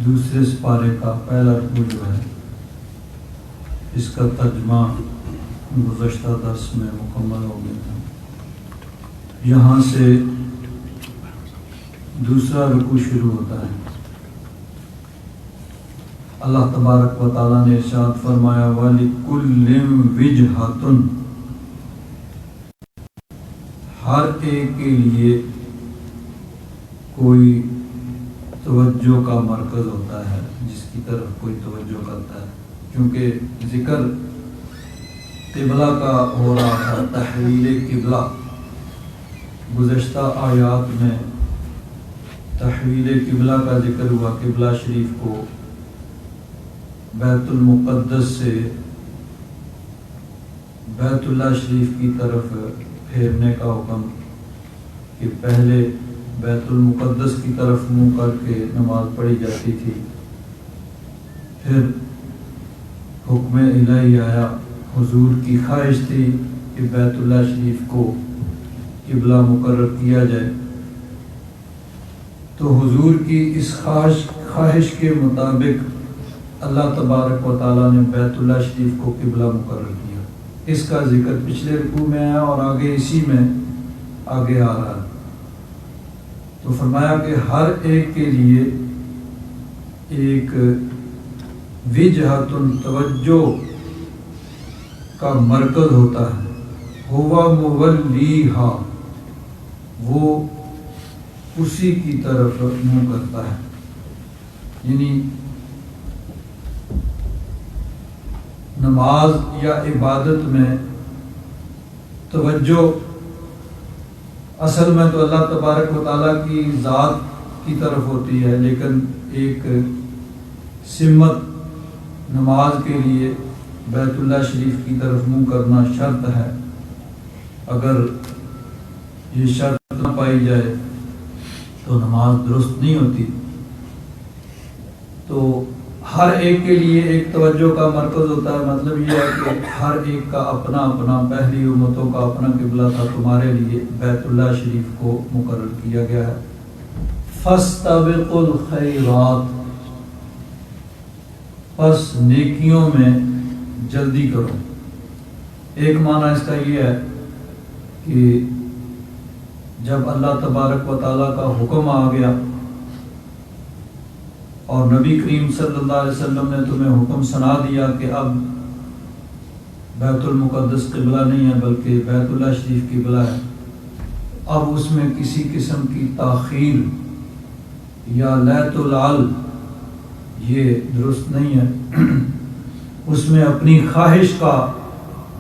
دوسرے سپارے کا پہلا رکوع جو ہے اس کا ترجمہ گزشتہ درس میں مکمل ہو گیا تھا۔ یہاں سے دوسرا رکوع شروع ہوتا ہے۔ اللہ تبارک و تعالیٰ نے ارشاد فرمایا وَلِكُلٍّ وِجْهَةٌ، ہر ایک کے لیے کوئی توجہ کا مرکز ہوتا ہے جس کی طرف کوئی توجہ کرتا ہے، کیونکہ ذکر قبلہ کا ہو رہا تھا، تحویل قبلہ۔ گزشتہ آیات میں تحویل قبلہ کا ذکر ہوا، قبلہ شریف کو بیت المقدس سے بیت اللہ شریف کی طرف پھیرنے کا حکم، کہ پہلے بیت المقدس کی طرف منہ کر کے نماز پڑھی جاتی تھی، پھر حکم الہی آیا، حضور کی خواہش تھی کہ بیت اللہ شریف کو قبلہ مقرر کیا جائے، تو حضور کی اس خواہش کے مطابق اللہ تبارک و تعالیٰ نے بیت اللہ شریف کو قبلہ مقرر کیا۔ اس کا ذکر پچھلے رکوع میں آیا اور آگے اسی میں آگے آ رہا ہے۔ تو فرمایا کہ ہر ایک کے لیے ایک وجہۃ، توجہ کا مرکز ہوتا ہے، ہوا مولیہا، وہ اسی کی طرف منہ کرتا ہے۔ یعنی نماز یا عبادت میں توجہ اصل میں تو اللہ تبارک و تعالیٰ کی ذات کی طرف ہوتی ہے، لیکن ایک سمت نماز کے لیے بیت اللہ شریف کی طرف منہ کرنا شرط ہے۔ اگر یہ شرط نہ پائی جائے تو نماز درست نہیں ہوتی۔ تو ہر ایک کے لیے ایک توجہ کا مرکز ہوتا ہے، مطلب یہ ہے کہ ہر ایک کا اپنا اپنا، پہلی امتوں کا اپنا قبلہ تھا، تمہارے لیے بیت اللہ شریف کو مقرر کیا گیا ہے۔ فَاسْتَبِقُوا الْخَيْرَاتِ، پس نیکیوں میں جلدی کرو۔ ایک معنی اس کا یہ ہے کہ جب اللہ تبارک و تعالیٰ کا حکم آ گیا اور نبی کریم صلی اللہ علیہ وسلم نے تمہیں حکم سنا دیا کہ اب بیت المقدس قبلہ نہیں ہے بلکہ بیت اللہ شریف قبلہ ہے، اب اس میں کسی قسم کی تاخیر یا لیت العل یہ درست نہیں ہے، اس میں اپنی خواہش کا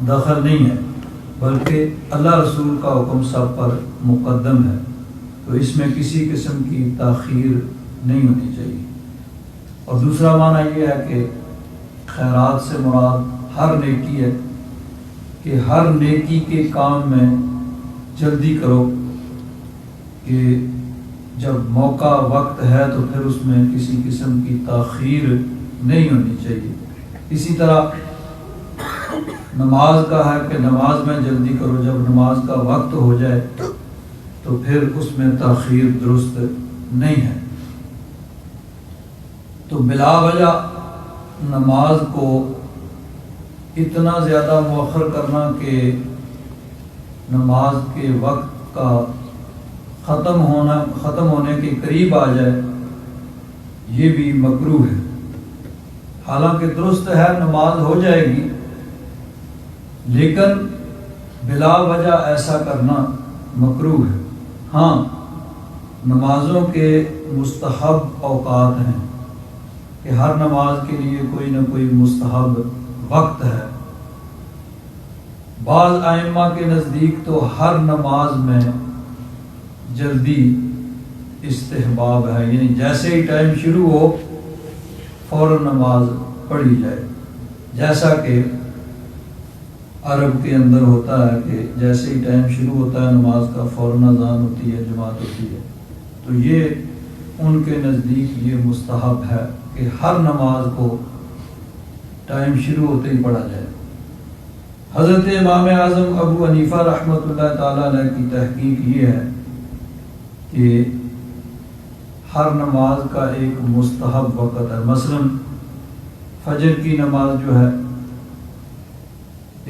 دخل نہیں ہے، بلکہ اللہ رسول کا حکم سب پر مقدم ہے، تو اس میں کسی قسم کی تاخیر نہیں ہونی چاہیے۔ اور دوسرا معنی یہ ہے کہ خیرات سے مراد ہر نیکی ہے، کہ ہر نیکی کے کام میں جلدی کرو، کہ جب موقع وقت ہے تو پھر اس میں کسی قسم کی تاخیر نہیں ہونی چاہیے۔ اسی طرح نماز کا ہے کہ نماز میں جلدی کرو، جب نماز کا وقت ہو جائے تو پھر اس میں تاخیر درست نہیں ہے۔ تو بلا وجہ نماز کو اتنا زیادہ مؤخر کرنا کہ نماز کے وقت کا ختم ہونے کے قریب آ جائے، یہ بھی مکروہ ہے۔ حالانکہ درست ہے نماز ہو جائے گی، لیکن بلا وجہ ایسا کرنا مکروہ ہے۔ ہاں، نمازوں کے مستحب اوقات ہیں کہ ہر نماز کے لیے کوئی نہ کوئی مستحب وقت ہے۔ بعض ائمہ کے نزدیک تو ہر نماز میں جلدی استحباب ہے، یعنی جیسے ہی ٹائم شروع ہو فوراً نماز پڑھی جائے، جیسا کہ عرب کے اندر ہوتا ہے کہ جیسے ہی ٹائم شروع ہوتا ہے نماز کا فوراً اذان ہوتی ہے، جماعت ہوتی ہے۔ تو یہ ان کے نزدیک یہ مستحب ہے کہ ہر نماز کو ٹائم شروع ہوتے ہی پڑھا جائے۔ حضرت امام اعظم ابو حنیفہ رحمۃ اللہ تعالیٰ علیہ کی تحقیق یہ ہے کہ ہر نماز کا ایک مستحب وقت ہے. مثلا فجر کی نماز جو ہے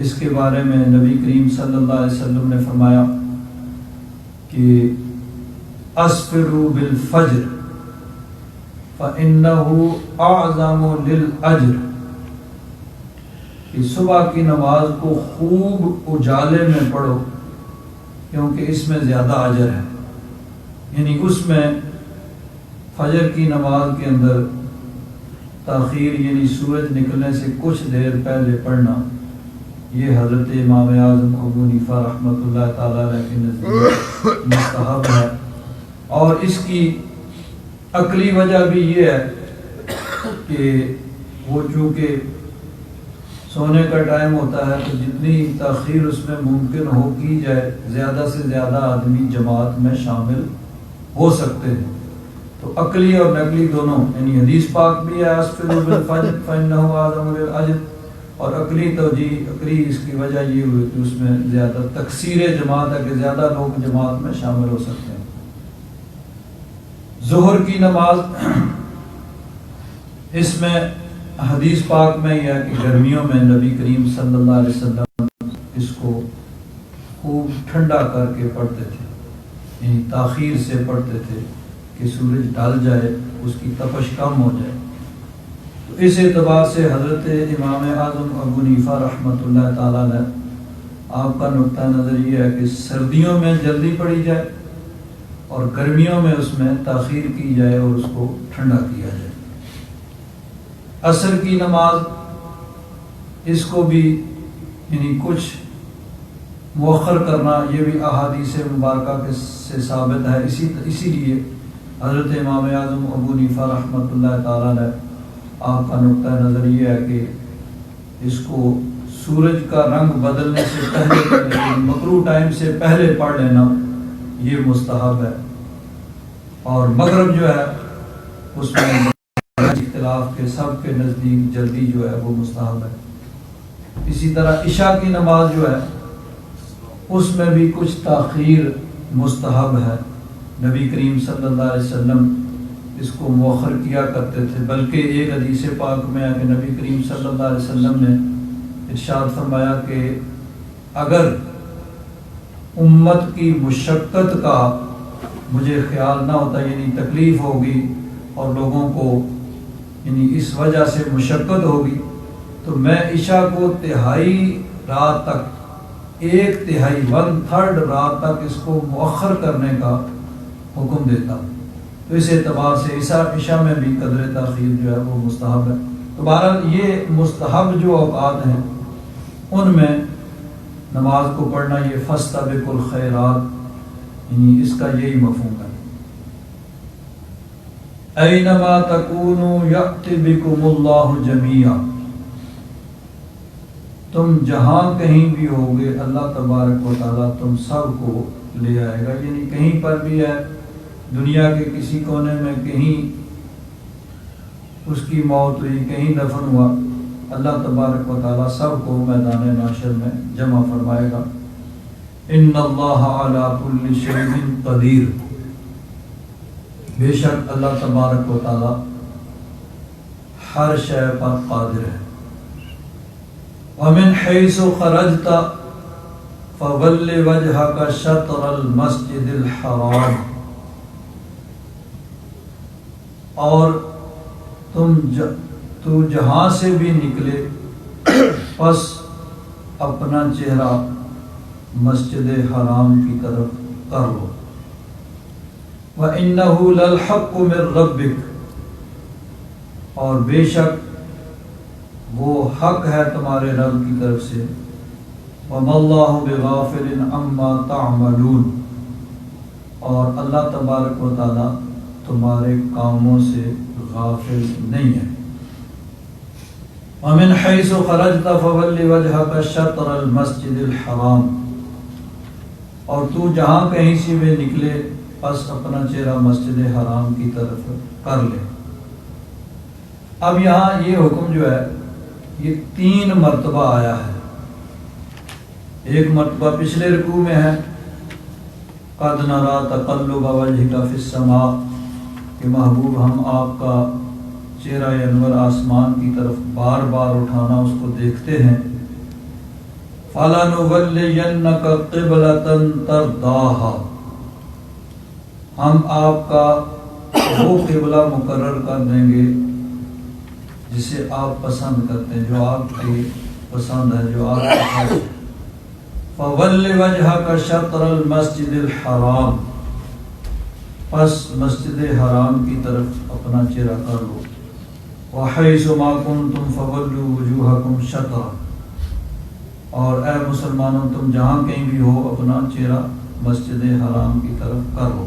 اس کے بارے میں نبی کریم صلی اللہ علیہ وسلم نے فرمایا کہ اسفروا بالفجر فإنه اعظم للأجر، کہ صبح کی نماز کو خوب اجالے میں پڑھو کیونکہ اس میں زیادہ اجر ہے. یعنی اس میں فجر کی نماز کے اندر تاخیر یعنی سورج نکلنے سے کچھ دیر پہلے پڑھنا یہ حضرت امام اعظم ابو حنیفہ رحمۃ اللہ تعالیٰ علیہ کے نزدیک مستحب ہے. اور اس کی عقلی وجہ بھی یہ ہے کہ وہ چونکہ سونے کا ٹائم ہوتا ہے تو جتنی تاخیر اس میں ممکن ہو کی جائے زیادہ سے زیادہ آدمی جماعت میں شامل ہو سکتے ہیں. تو عقلی اور نقلی دونوں، یعنی حدیث پاک بھی ہے اسفروا بالفجر فإنه اعظم للأجر، اور عقلی توجیہ عقلی اس کی وجہ یہ ہوئی کہ اس میں زیادہ تکثیر جماعت ہے کہ زیادہ لوگ جماعت میں شامل ہو سکتے ہیں. ظہر کی نماز اس میں حدیث پاک میں یہ ہے کہ گرمیوں میں نبی کریم صلی اللہ علیہ وسلم اس کو خوب ٹھنڈا کر کے پڑھتے تھے، یعنی تاخیر سے پڑھتے تھے کہ سورج ڈال جائے اس کی تپش کم ہو جائے. تو اس اعتبار سے حضرت امام اعظم ابو حنیفہ رحمۃ اللہ تعالیٰ نے آپ کا نقطہ نظر یہ ہے کہ سردیوں میں جلدی پڑھی جائے اور گرمیوں میں اس میں تاخیر کی جائے اور اس کو ٹھنڈا کیا جائے. عصر کی نماز اس کو بھی یعنی کچھ مؤخر کرنا یہ بھی احادیث مبارکہ سے ثابت ہے. اسی لیے حضرت امام اعظم ابو حنیفہ رحمۃ اللہ تعالیٰ نے آپ کا نقطہ نظر یہ ہے کہ اس کو سورج کا رنگ بدلنے سے پہلے مکروہ ٹائم سے پہلے پڑھ لینا یہ مستحب ہے. اور مغرب جو ہے اس میں اختلاف کے سب کے نزدیک جلدی جو ہے وہ مستحب ہے. اسی طرح عشاء کی نماز جو ہے اس میں بھی کچھ تاخیر مستحب ہے. نبی کریم صلی اللہ علیہ وسلم اس کو مؤخر کیا کرتے تھے، بلکہ ایک حدیث پاک میں ہے کہ نبی کریم صلی اللہ علیہ وسلم نے ارشاد فرمایا کہ اگر امت کی مشقت کا مجھے خیال نہ ہوتا، یعنی تکلیف ہوگی اور لوگوں کو یعنی اس وجہ سے مشقت ہوگی، تو میں عشاء کو تہائی رات تک، 1/3 رات تک اس کو مؤخر کرنے کا حکم دیتا. تو اس اعتبار سے عشاء میں بھی قدر تاخیر جو ہے وہ مستحب ہے. تو بہرحال یہ مستحب جو اوقات ہیں ان میں نماز کو پڑھنا یہ فاستبقوا الخیرات، یعنی اس کا یہی مفہوم ہے. اینما تکونوا یأتی بکم اللہ جمیعا، تم جہاں کہیں بھی ہوگے اللہ تبارک و تعالیٰ تم سب کو لے آئے گا. یعنی کہیں پر بھی ہے دنیا کے کسی کونے میں کہیں اس کی موت ہوئی، کہیں دفن ہوا، اللہ تبارک و تعالیٰ سب کو میدان محشر میں جمع فرمائے گا. ان اللہ علی کل شیء قدیر، بے شک اللہ تبارک و تعالیٰ ہر شے پر قادر ہے. ومن حیث خرجت فول وجهك شطر المسجد الحرام، اور تو جہاں سے بھی نکلے پس اپنا چہرہ مسجد حرام کی طرف کر لو. وَإِنَّهُ لَلْحَقُّ مِن رَبِّكَ، اور بے شک وہ حق ہے تمہارے رب کی طرف سے. وَمَا اللَّهُ بِغَافِلٍ عَمَّا تَعْمَلُونَ، اور اللہ تبارک و تعالیٰ تمہارے کاموں سے غافل نہیں ہے. وَمِنْ حَيْثُ خَرَجْتَ فَوَلِّ وَجْهَكَ شَطْرَ الْمَسْجِدِ الْحَرَامِ، اور تو جہاں کہیں سے بھی نکلے پس اپنا چہرہ مسجد حرام کی طرف کر لے. اب یہاں یہ حکم جو ہے یہ 3 مرتبہ آیا ہے. ایک مرتبہ پچھلے رکوع میں ہے قَدْ نَرَىٰ تَقَلُّبَ وَجْهِكَ فِي السَّمَاءِ، کہ محبوب ہم آپ کا چہرہ انور آسمان کی طرف بار بار اٹھانا اس کو دیکھتے ہیں. فَلَنُوَلِّيَنَّكَ قِبْلَةً تَرْضَاهَا، ہم آپ کا وہ قبلہ مقرر کر دیں گے جسے آپ پسند کرتے ہیں، جو آپ کی پسند ہے، جو آپ کا ہے. فَوَلِّ وَجْهَكَ شَطْرَ الْمَسْجِدِ الْحَرَامِ، پس مسجد حرام کی طرف اپنا چہرہ کر لو. وَحَيْثُ مَا كُنْتُمْ فَوَلُّوا وُجُوهَكُمْ شَطْرَهُ، اور اے مسلمانوں تم جہاں کہیں بھی ہو اپنا چہرہ مسجد حرام کی طرف کرو.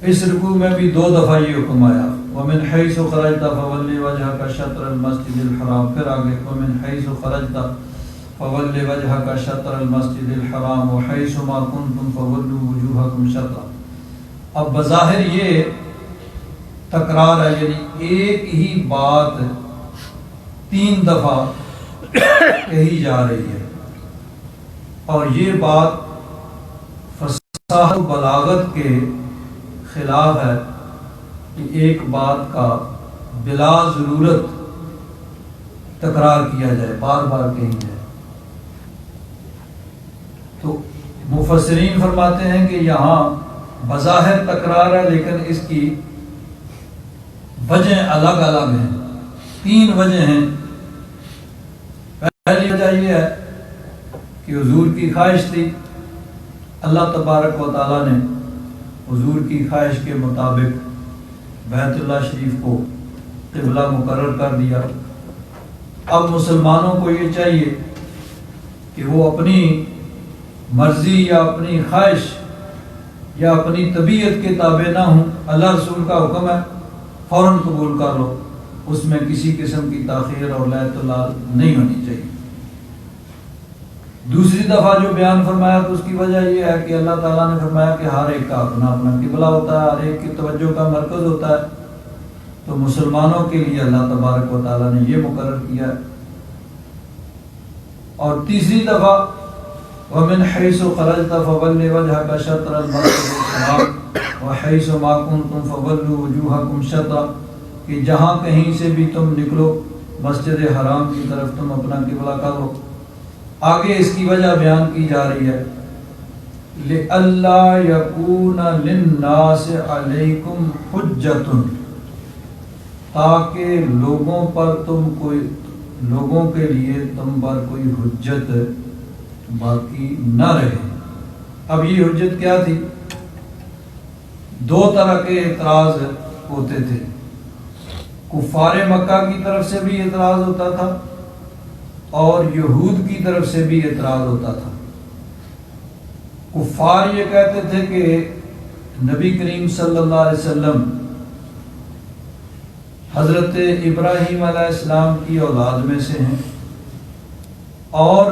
اس رکوع میں بھی 2 دفعہ یہ حکم آیا. وَمِنْ حَيْثُ خَرَجْتَ فَوَلِّ وَجْهَكَ شَطْرَ الْمَسْجِدِ الْحَرَامِ، پھر آگے وَمِنْ حَيْثُ خَرَجْتَ فَوَلِّ وَجْهَكَ شَطْرَ الْمَسْجِدِ الْحَرَامِ وَحَيْثُ مَا كُنْتُمْ فَوَلُّوا وُجُوهَكُمْ شَطْرَهُ. اب بظاہر یہ تکرار ہے، یعنی ایک ہی بات 3 دفعہ کہی جا رہی ہے، اور یہ بات فصاحت و بلاغت کے خلاف ہے کہ ایک بات کا بلا ضرورت تکرار کیا جائے، بار بار کہی جائے. تو مفسرین فرماتے ہیں کہ یہاں بظاہر تکرار ہے لیکن اس کی وجہ الگ الگ ہیں. 3 وجہ ہیں. پہلی وجہ یہ ہے کہ حضور کی خواہش تھی، اللہ تبارک و تعالیٰ نے حضور کی خواہش کے مطابق بیت اللہ شریف کو قبلہ مقرر کر دیا. اب مسلمانوں کو یہ چاہیے کہ وہ اپنی مرضی یا اپنی خواہش یا اپنی طبیعت کے تابع نہ ہوں. اللہ رسول کا حکم ہے، فوراً قبول کر لو، اس میں کسی قسم کی تاخیر اور لے تلال نہیں ہونی چاہیے. دوسری دفعہ جو بیان فرمایا تو اس کی وجہ یہ ہے کہ اللہ تعالیٰ نے فرمایا کہ ہر ایک کا اپنا اپنا قبلہ ہوتا ہے، ہر ایک کی توجہ کا مرکز ہوتا ہے. تو مسلمانوں کے لیے اللہ تبارک و تعالیٰ نے یہ مقرر کیا ہے. اور تیسری دفعہ وَمِنْ حَيْثُ خَرَجْتَ فَوَلِّ وَجْهَكَ شَطْرَ الْمَسْجِدِ الْحَرَامِ وَحَيْثُ مَا كُنْتُمْ فَوَلُّوا وُجُوهَكُمْ شَطْرَهُ، کہ جہاں کہیں سے بھی تم نکلو مسجد حرام کی طرف تم اپنا قبلہ کرو. آگے اس کی وجہ بیان کی جا رہی ہے لِأَلَّا يَكُونَ لِلنَّاسِ عَلَيْكُمْ حُجَّةٌ، تاکہ لوگوں کے لیے تم پر کوئی حجت باقی نہ رہے. اب یہ حجت کیا تھی؟ 2 طرح کے اعتراض ہوتے تھے. کفار مکہ کی طرف سے بھی اعتراض ہوتا تھا اور یہود کی طرف سے بھی اعتراض ہوتا تھا. کفار یہ کہتے تھے کہ نبی کریم صلی اللہ علیہ وسلم حضرت ابراہیم علیہ السلام کی اولاد میں سے ہیں اور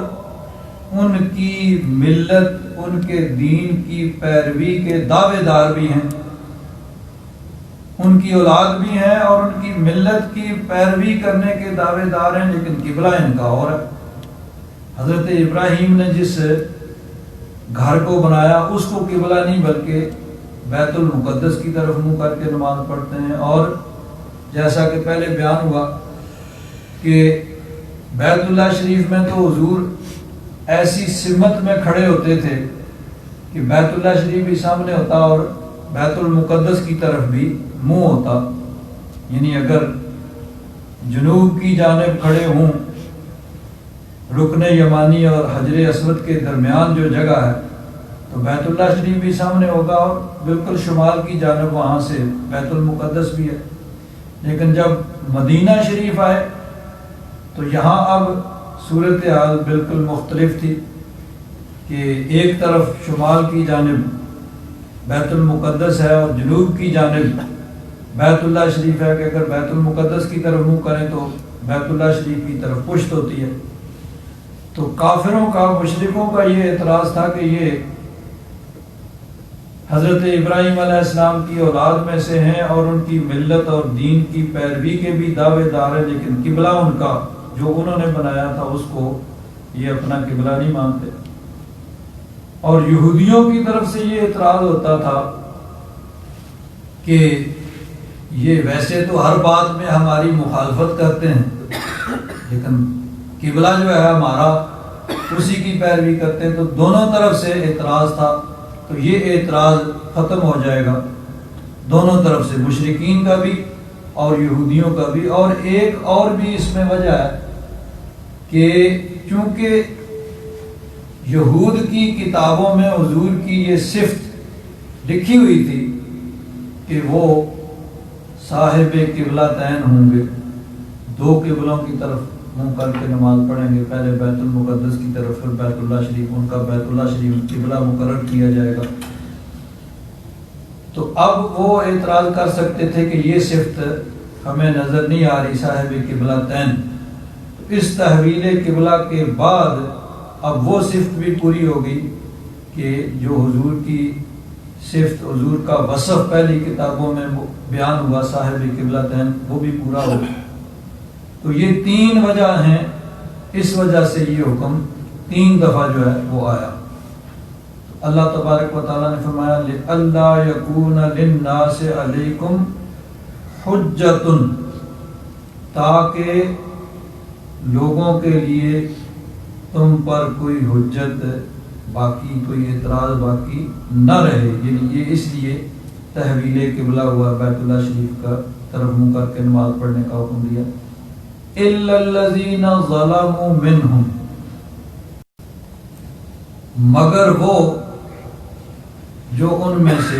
ان کی ملت، ان کے دین کی پیروی کے دعوے دار بھی ہیں، ان کی اولاد بھی ہیں اور ان کی ملت کی پیروی کرنے کے دعوے دار ہیں، لیکن قبلہ ان کا اور ہے. حضرت ابراہیم نے جس گھر کو بنایا اس کو قبلہ نہیں بلکہ بیت المقدس کی طرف منہ کر کے نماز پڑھتے ہیں. اور جیسا کہ پہلے بیان ہوا کہ بیت اللہ شریف میں تو حضور ایسی سمت میں کھڑے ہوتے تھے کہ بیت اللہ شریف بھی سامنے ہوتا اور بیت المقدس کی طرف بھی منہ ہوتا. یعنی اگر جنوب کی جانب کھڑے ہوں، رکن یمانی اور حجر اسود کے درمیان جو جگہ ہے تو بیت اللہ شریف بھی سامنے ہوگا اور بالکل شمال کی جانب وہاں سے بیت المقدس بھی ہے. لیکن جب مدینہ شریف آئے تو یہاں اب صورتحال بالکل مختلف تھی کہ ایک طرف شمال کی جانب بیت المقدس ہے اور جنوب کی جانب بیت اللہ شریف ہے کہ اگر بیت المقدس کی طرف منہ کریں تو بیت اللہ شریف کی طرف پشت ہوتی ہے. تو کافروں کا، مشرکوں کا یہ اعتراض تھا کہ یہ حضرت ابراہیم علیہ السلام کی اولاد میں سے ہیں اور ان کی ملت اور دین کی پیروی کے بھی دعوے دار ہیں، لیکن قبلہ ان کا جو انہوں نے بنایا تھا اس کو یہ اپنا قبلہ نہیں مانتے. اور یہودیوں کی طرف سے یہ اعتراض ہوتا تھا کہ یہ ویسے تو ہر بات میں ہماری مخالفت کرتے ہیں، لیکن قبلہ جو ہے ہمارا اسی کی پیروی کرتے ہیں، تو دونوں طرف سے اعتراض تھا، تو یہ اعتراض ختم ہو جائے گا دونوں طرف سے، مشرکین کا بھی اور یہودیوں کا بھی۔ اور ایک اور بھی اس میں وجہ ہے کہ چونکہ یہود کی کتابوں میں حضور کی یہ صفت لکھی ہوئی تھی کہ وہ صاحب قبلہ تین ہوں گے، دو قبلوں کی طرف منہ کر کے نماز پڑھیں گے، پہلے بیت المقدس کی طرف پھر بیت اللہ شریف، ان کا بیت اللہ شریف قبلہ مقرر کیا جائے گا۔ تو اب وہ اعتراض کر سکتے تھے کہ یہ صفت ہمیں نظر نہیں آ رہی صاحب قبلہ تین، اس تحویل قبلہ کے بعد اب وہ صفت بھی پوری ہوگی کہ جو حضور کی صفت، حضور کا وصف پہلی کتابوں میں بیان ہوا صاحب قبلہ تین، وہ بھی پورا ہوگا۔ تو یہ تین وجہ ہیں، اس وجہ سے یہ حکم تین دفعہ جو ہے وہ آیا۔ اللہ تبارک و تعالیٰ نے فرمایا لِأَلَّا يَكُونَ لِلنَّاسِ عَلَيْكُمْ حُجَّةٌ، تاکہ لوگوں کے لیے تم پر کوئی حجت باقی، کوئی اعتراض باقی نہ رہے، یعنی یہ اس لیے تحویل قبلہ ہوا، بیت اللہ شریف کا طرف منہ کر کے نماز پڑھنے کا حکم دیا۔ إِلَّا الَّذِينَ ظَلَمُوا مِنْهُمْ، مگر وہ جو ان میں سے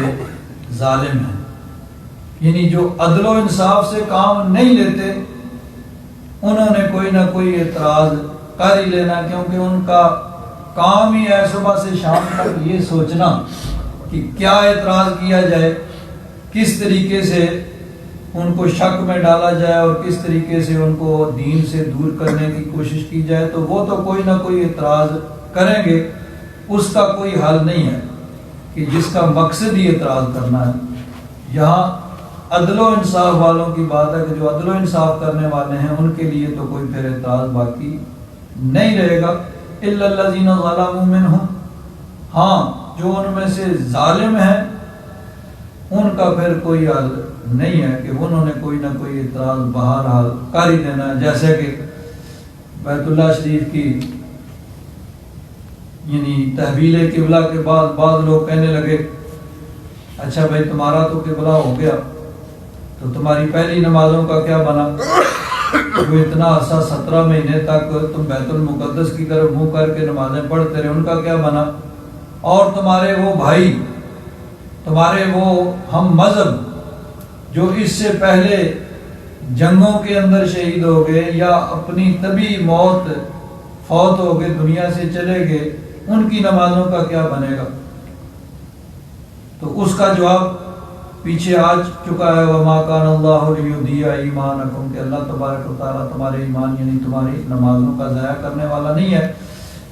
ظالم ہیں، یعنی جو عدل و انصاف سے کام نہیں لیتے، انہوں نے کوئی نہ کوئی اعتراض کر ہی لینا، کیونکہ ان کا کام ہی ہے صبح سے شام تک یہ سوچنا کہ کیا اعتراض کیا جائے، کس طریقے سے ان کو شک میں ڈالا جائے اور کس طریقے سے ان کو دین سے دور کرنے کی کوشش کی جائے، تو وہ تو کوئی نہ کوئی اعتراض کریں گے، اس کا کوئی حل نہیں ہے کہ جس کا مقصد ہی اعتراض کرنا ہے۔ یہاں عدل و انصاف والوں کی بات ہے کہ جو عدل و انصاف کرنے والے ہیں ان کے لیے تو کوئی پھر اعتراض باقی نہیں رہے گا۔ الا الذین ظلموا منہم، ہاں جو ان میں سے ظالم ہیں ان کا پھر کوئی حل نہیں ہے کہ انہوں نے کوئی نہ کوئی اعتراض بہرحال کر ہی دینا ہے۔ جیسے کہ بیت اللہ شریف کی یعنی تحویل قبلہ کے بعد بعض لوگ کہنے لگے اچھا بھائی تمہارا تو قبلہ ہو گیا، تو تمہاری پہلی نمازوں کا کیا بنا؟ جو اتنا عرصہ 17 مہینے تک تم بیت المقدس کی طرف منہ کر کے نمازیں پڑھتے رہے، ان کا کیا بنا؟ اور تمہارے وہ بھائی، تمہارے وہ ہم مذہب جو اس سے پہلے جنگوں کے اندر شہید ہو گئے یا اپنی طبی موت فوت ہو گئے، دنیا سے چلے گئے، ان کی نمازوں کا کیا بنے گا؟ تو اس کا جواب پیچھے آ چکا ہے، وَمَا كَانَ اللَّهُ لِيُضِيعَ إِيمَانَكُمْ، کہ اللہ تبارک و تعالیٰ تمہارے ایمان یعنی تمہاری نمازوں کا ضائع کرنے والا نہیں ہے۔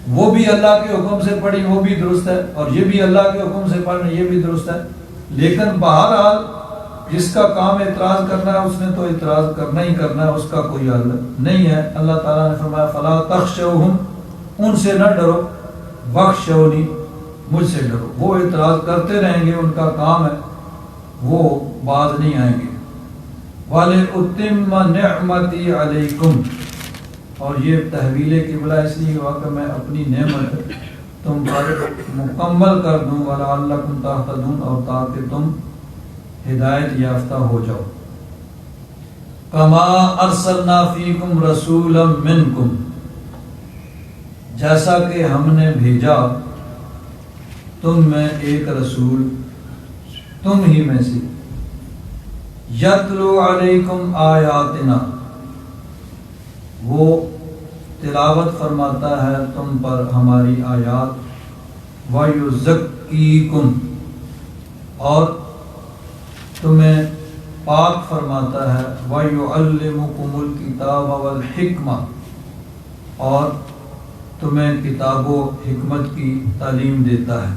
وہ بھی اللہ کے حکم سے پڑھی وہ بھی درست ہے، اور یہ بھی اللہ کے حکم سے پڑھنا یہ بھی درست ہے، لیکن بہرحال جس کا کام اعتراض کرنا ہے اس نے تو اعتراض کرنا ہی کرنا ہے، اس کا کوئی حل نہیں ہے۔ اللہ تعالیٰ نے فرمایا فَلَا تَخْشَوْهُمْ، ان سے نہ ڈرو، وَخْشَوْنِي، مجھ سے ڈرو۔ وہ اعتراض کرتے رہیں گے، ان کا کام ہے، وہ باز نہیں آئیں گے۔ وَلِأُتِمَّ نِعْمَتِي عَلَيْكُمْ، اور یہ تحویل قبلہ اس لیے ہوا کہ میں اپنی نعمت تم پر مکمل کر دوں، وَلَعَلَّكُمْ تَهْتَدُونَ، اور تاکہ تم ہدایت یافتہ ہو جاؤ۔ كَمَا أَرْسَلْنَا فِيكُمْ رَسُولًا مِّنْكُمْ، جیسا کہ ہم نے بھیجا تم میں ایک رسول تم ہی میں سے، یتلو علیکم آیاتنا، وہ تلاوت فرماتا ہے تم پر ہماری آیات، ویزکیکم، اور تمہیں پاک فرماتا ہے، ویعلمکم الکتاب والحکمہ، اور تمہیں کتاب و حکمت کی تعلیم دیتا ہے،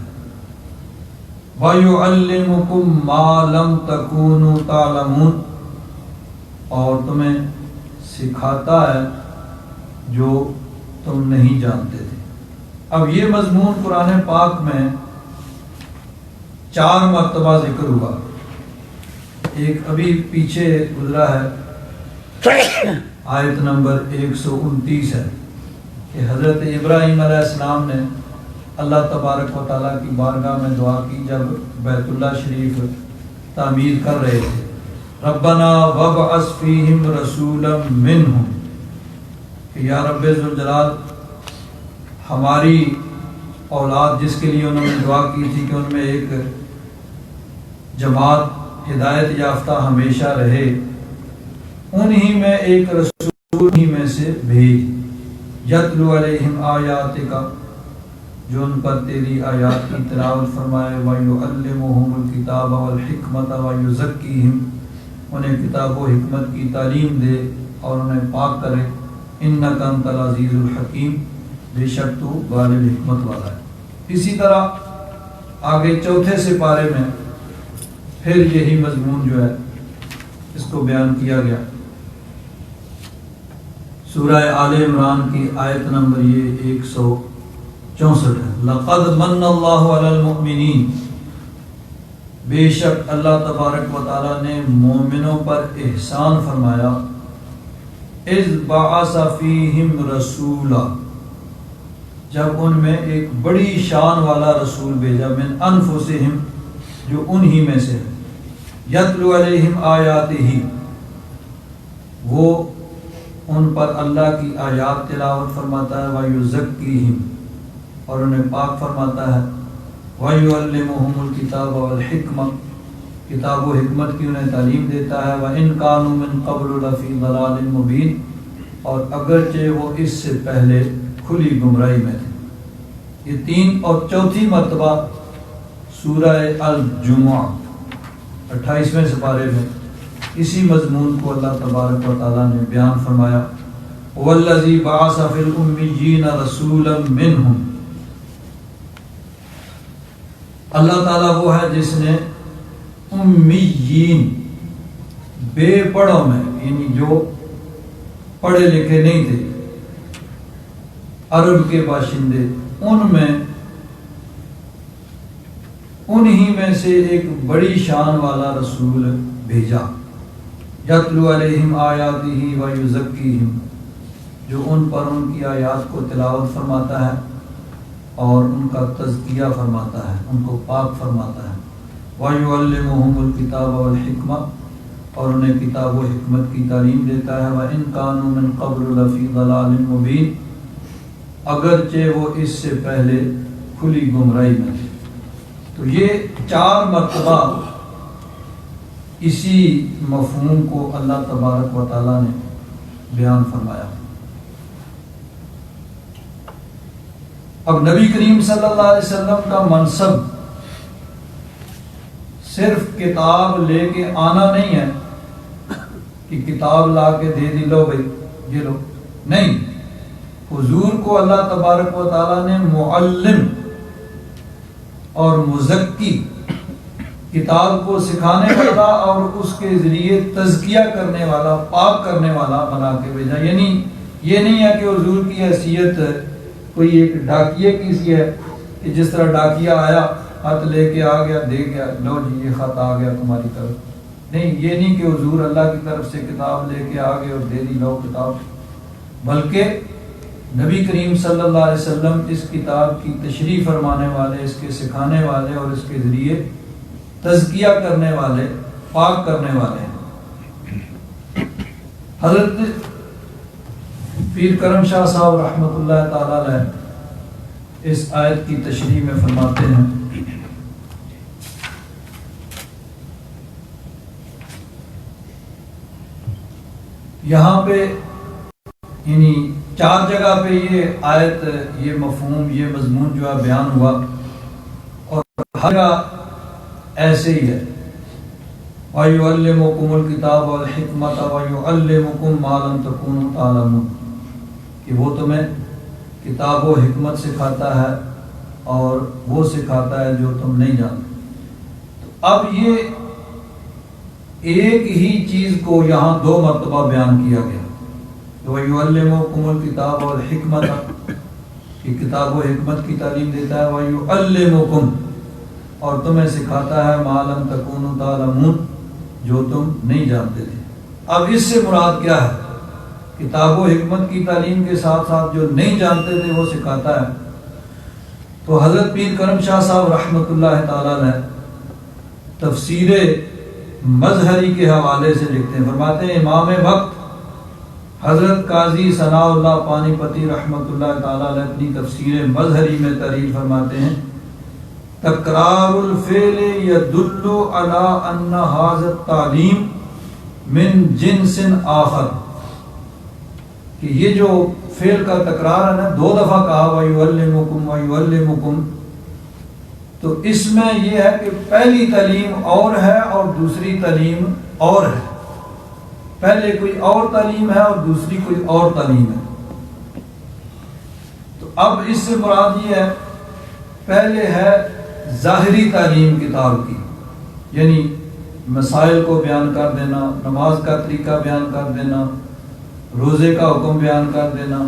وَيُعَلِّمُكُمْ مَا لَمْ تَكُونُوا تَعْلَمُونَ، اور تمہیں سکھاتا ہے جو تم نہیں جانتے تھے۔ اب یہ مضمون قرآن پاک میں 4 مرتبہ ذکر ہوا، ایک ابھی پیچھے گزرا ہے، آیت نمبر 129 ہے کہ حضرت ابراہیم علیہ السلام نے اللہ تبارک و تعالیٰ کی بارگاہ میں دعا کی جب بیت اللہ شریف تعمیر کر رہے تھے، ربنا وابعث فیہم رسولا منہم، کہ یا رب ذوالجلال ہماری اولاد جس کے لیے انہوں نے دعا کی تھی کہ ان میں ایک جماعت ہدایت یافتہ ہمیشہ رہے، انہی میں ایک رسول ہی میں سے بھیج، یتلو علیہم آیاتک، جو ان پر تیری آیات کی تلاوت فرمائے، وَيُعَلِّمُهُمُ الْكِتَابَ وَالْحِكْمَةَ وَيُزَكِّيهِمْ، انہیں کتاب و حکمت کی تعلیم دے اور انہیں پاک کرے، اِنَّكَ أَنْتَ الْعَزِيزُ الْحَكِيمُ، بے شک تو غالب حکمت والا ہے۔ اسی طرح آگے چوتھے سپارے میں پھر یہی مضمون جو ہے اس کو بیان کیا گیا۔ سورہ آل عمران کی آیت نمبر یہ 164 ہے، لَقَدْ مَنَّ اللَّهُ عَلَى الْمُؤْمِنِينَ، بے شک اللہ تبارک و تعالیٰ نے مومنوں پر احسان فرمایا، اِذْ بَعَثَ فِيهِمْ رَسُولًا، جب ان میں ایک بڑی شان والا رسول بھیجا، من انفسہم، جو انہی میں سے، یتلو علیہم آیاتہ، وہ ان پر اللہ کی آیات تلاوت فرماتا ہے، وَيُزَكِّيهِمْ، اور انہیں پاک فرماتا ہے، وَيُعَلِّمُهُمُ الْكِتَابَ وَالْحِكْمَةَ، کتاب و حکمت کی انہیں تعلیم دیتا ہے، وَإِن كَانُوا مِن قَبْلُ لَفِي ضَلَالٍ مُبِينٍ، اور اگرچہ وہ اس سے پہلے کھلی گمراہی میں تھے۔ یہ تین اور چوتھی مرتبہ سورہ الجمعہ 28ویں سپارے میں اسی مضمون کو اللہ تبارک و تعالیٰ نے بیان فرمایا، وَالَّذِي بَعَثَ فِي الْأُمِّيِّينَ رَسُولًا مِّنْهُمْ، اللہ تعالیٰ وہ ہے جس نے امیین، بے پڑھوں میں، یعنی جو پڑھے لکھے نہیں تھے، عرب کے باشندے، ان میں انہی میں سے ایک بڑی شان والا رسول بھیجا، یتلو علیہم آیاتہ ویزکیہم، جو ان پر ان کی آیات کو تلاوت فرماتا ہے اور ان کا تزکیہ فرماتا ہے، ان کو پاک فرماتا ہے، وَيُعَلِّمُهُمُ الْكِتَابَ وَالْحِكْمَةَ، اور انہیں کتاب و حکمت کی تعلیم دیتا ہے، وَإِن كَانُوا مِن قَبْلُ لَفِي ضَلَالٍ مُبِينٍ، اگرچہ وہ اس سے پہلے کھلی گمراہی میں تھے۔ تو یہ 4 مرتبہ اسی مفہوم کو اللہ تبارک و تعالیٰ نے بیان فرمایا۔ اب نبی کریم صلی اللہ علیہ وسلم کا منصب صرف کتاب لے کے آنا نہیں ہے کہ کتاب لا کے دے دی، لو بھائی یہ لو، نہیں، حضور کو اللہ تبارک و تعالیٰ نے معلم اور مزکی، کتاب کو سکھانے والا اور اس کے ذریعے تزکیہ کرنے والا، پاک کرنے والا بنا کے بھیجا۔ یعنی یہ نہیں ہے کہ حضور کی حیثیت کوئی ایک ڈاکیے کی سی ہے کہ جس طرح ڈاکیا آیا، خط لے کے آ گیا، دے گیا، لو جی یہ خط آ گیا تمہاری طرف، نہیں، یہ نہیں کہ حضور اللہ کی طرف سے کتاب لے کے آ گئے اور دے دی، لو کتاب، بلکہ نبی کریم صلی اللہ علیہ وسلم اس کتاب کی تشریح فرمانے والے، اس کے سکھانے والے اور اس کے ذریعے تزکیہ کرنے والے، پاک کرنے والے ہیں۔ حضرت پیر کرم شاہ صاحب رحمۃ اللہ تعالی علیہ اس آیت کی تشریح میں فرماتے ہیں، یہاں پہ یعنی 4 جگہ پہ یہ آیت، یہ مفہوم، یہ مضمون جو ہے بیان ہوا، اور ہر جگہ ایسے ہی ہے، وَيُعَلِّمُكُمُ الْكِتَابَ وَالْحِكْمَةَ وَيُعَلِّمُكُم مَّا لَمْ تَكُونُوا تَعْلَمُونَ، کہ وہ تمہیں کتاب و حکمت سکھاتا ہے اور وہ سکھاتا ہے جو تم نہیں جانتے۔ تو اب یہ ایک ہی چیز کو یہاں 2 مرتبہ بیان کیا گیا، وَيُعَلِّمُكُمُ الْكِتَابَ وَالْحِكْمَةَ، کہ کتاب و حکمت کی تعلیم دیتا ہے، وَيُعَلِّمُكُم، اور تمہیں سکھاتا ہے، مَا لَمْ تَكُونُوا تَعْلَمُونَ، جو تم نہیں جانتے تھے۔ اب اس سے مراد کیا ہے؟ کتاب و حکمت کی تعلیم کے ساتھ ساتھ جو نہیں جانتے تھے وہ سکھاتا ہے۔ تو حضرت پیر کرم شاہ صاحب رحمۃ اللہ تعالیٰ نے تفسیر مظہری کے حوالے سے لکھتے ہیں، فرماتے ہیں امام وقت حضرت قاضی ثناء اللہ پانی پتی رحمۃ اللہ تعالیٰ نے اپنی تفسیر مظہری میں تحریر فرماتے ہیں تکرار الفعل یدل علی ان ھذا التعلیم من جنس آخر، کہ یہ جو فعل کا تکرار ہے نا، 2 دفعہ کہا وَيُعَلِّمُكُمْ وَيُعَلِّمُكُمْ، تو اس میں یہ ہے کہ پہلی تعلیم اور ہے اور دوسری تعلیم اور ہے، پہلے کوئی اور تعلیم ہے اور دوسری کوئی اور تعلیم ہے۔ تو اب اس سے مراد یہ ہے، پہلے ہے ظاہری تعلیم کتاب کی، یعنی مسائل کو بیان کر دینا، نماز کا طریقہ بیان کر دینا، روزے کا حکم بیان کر دینا،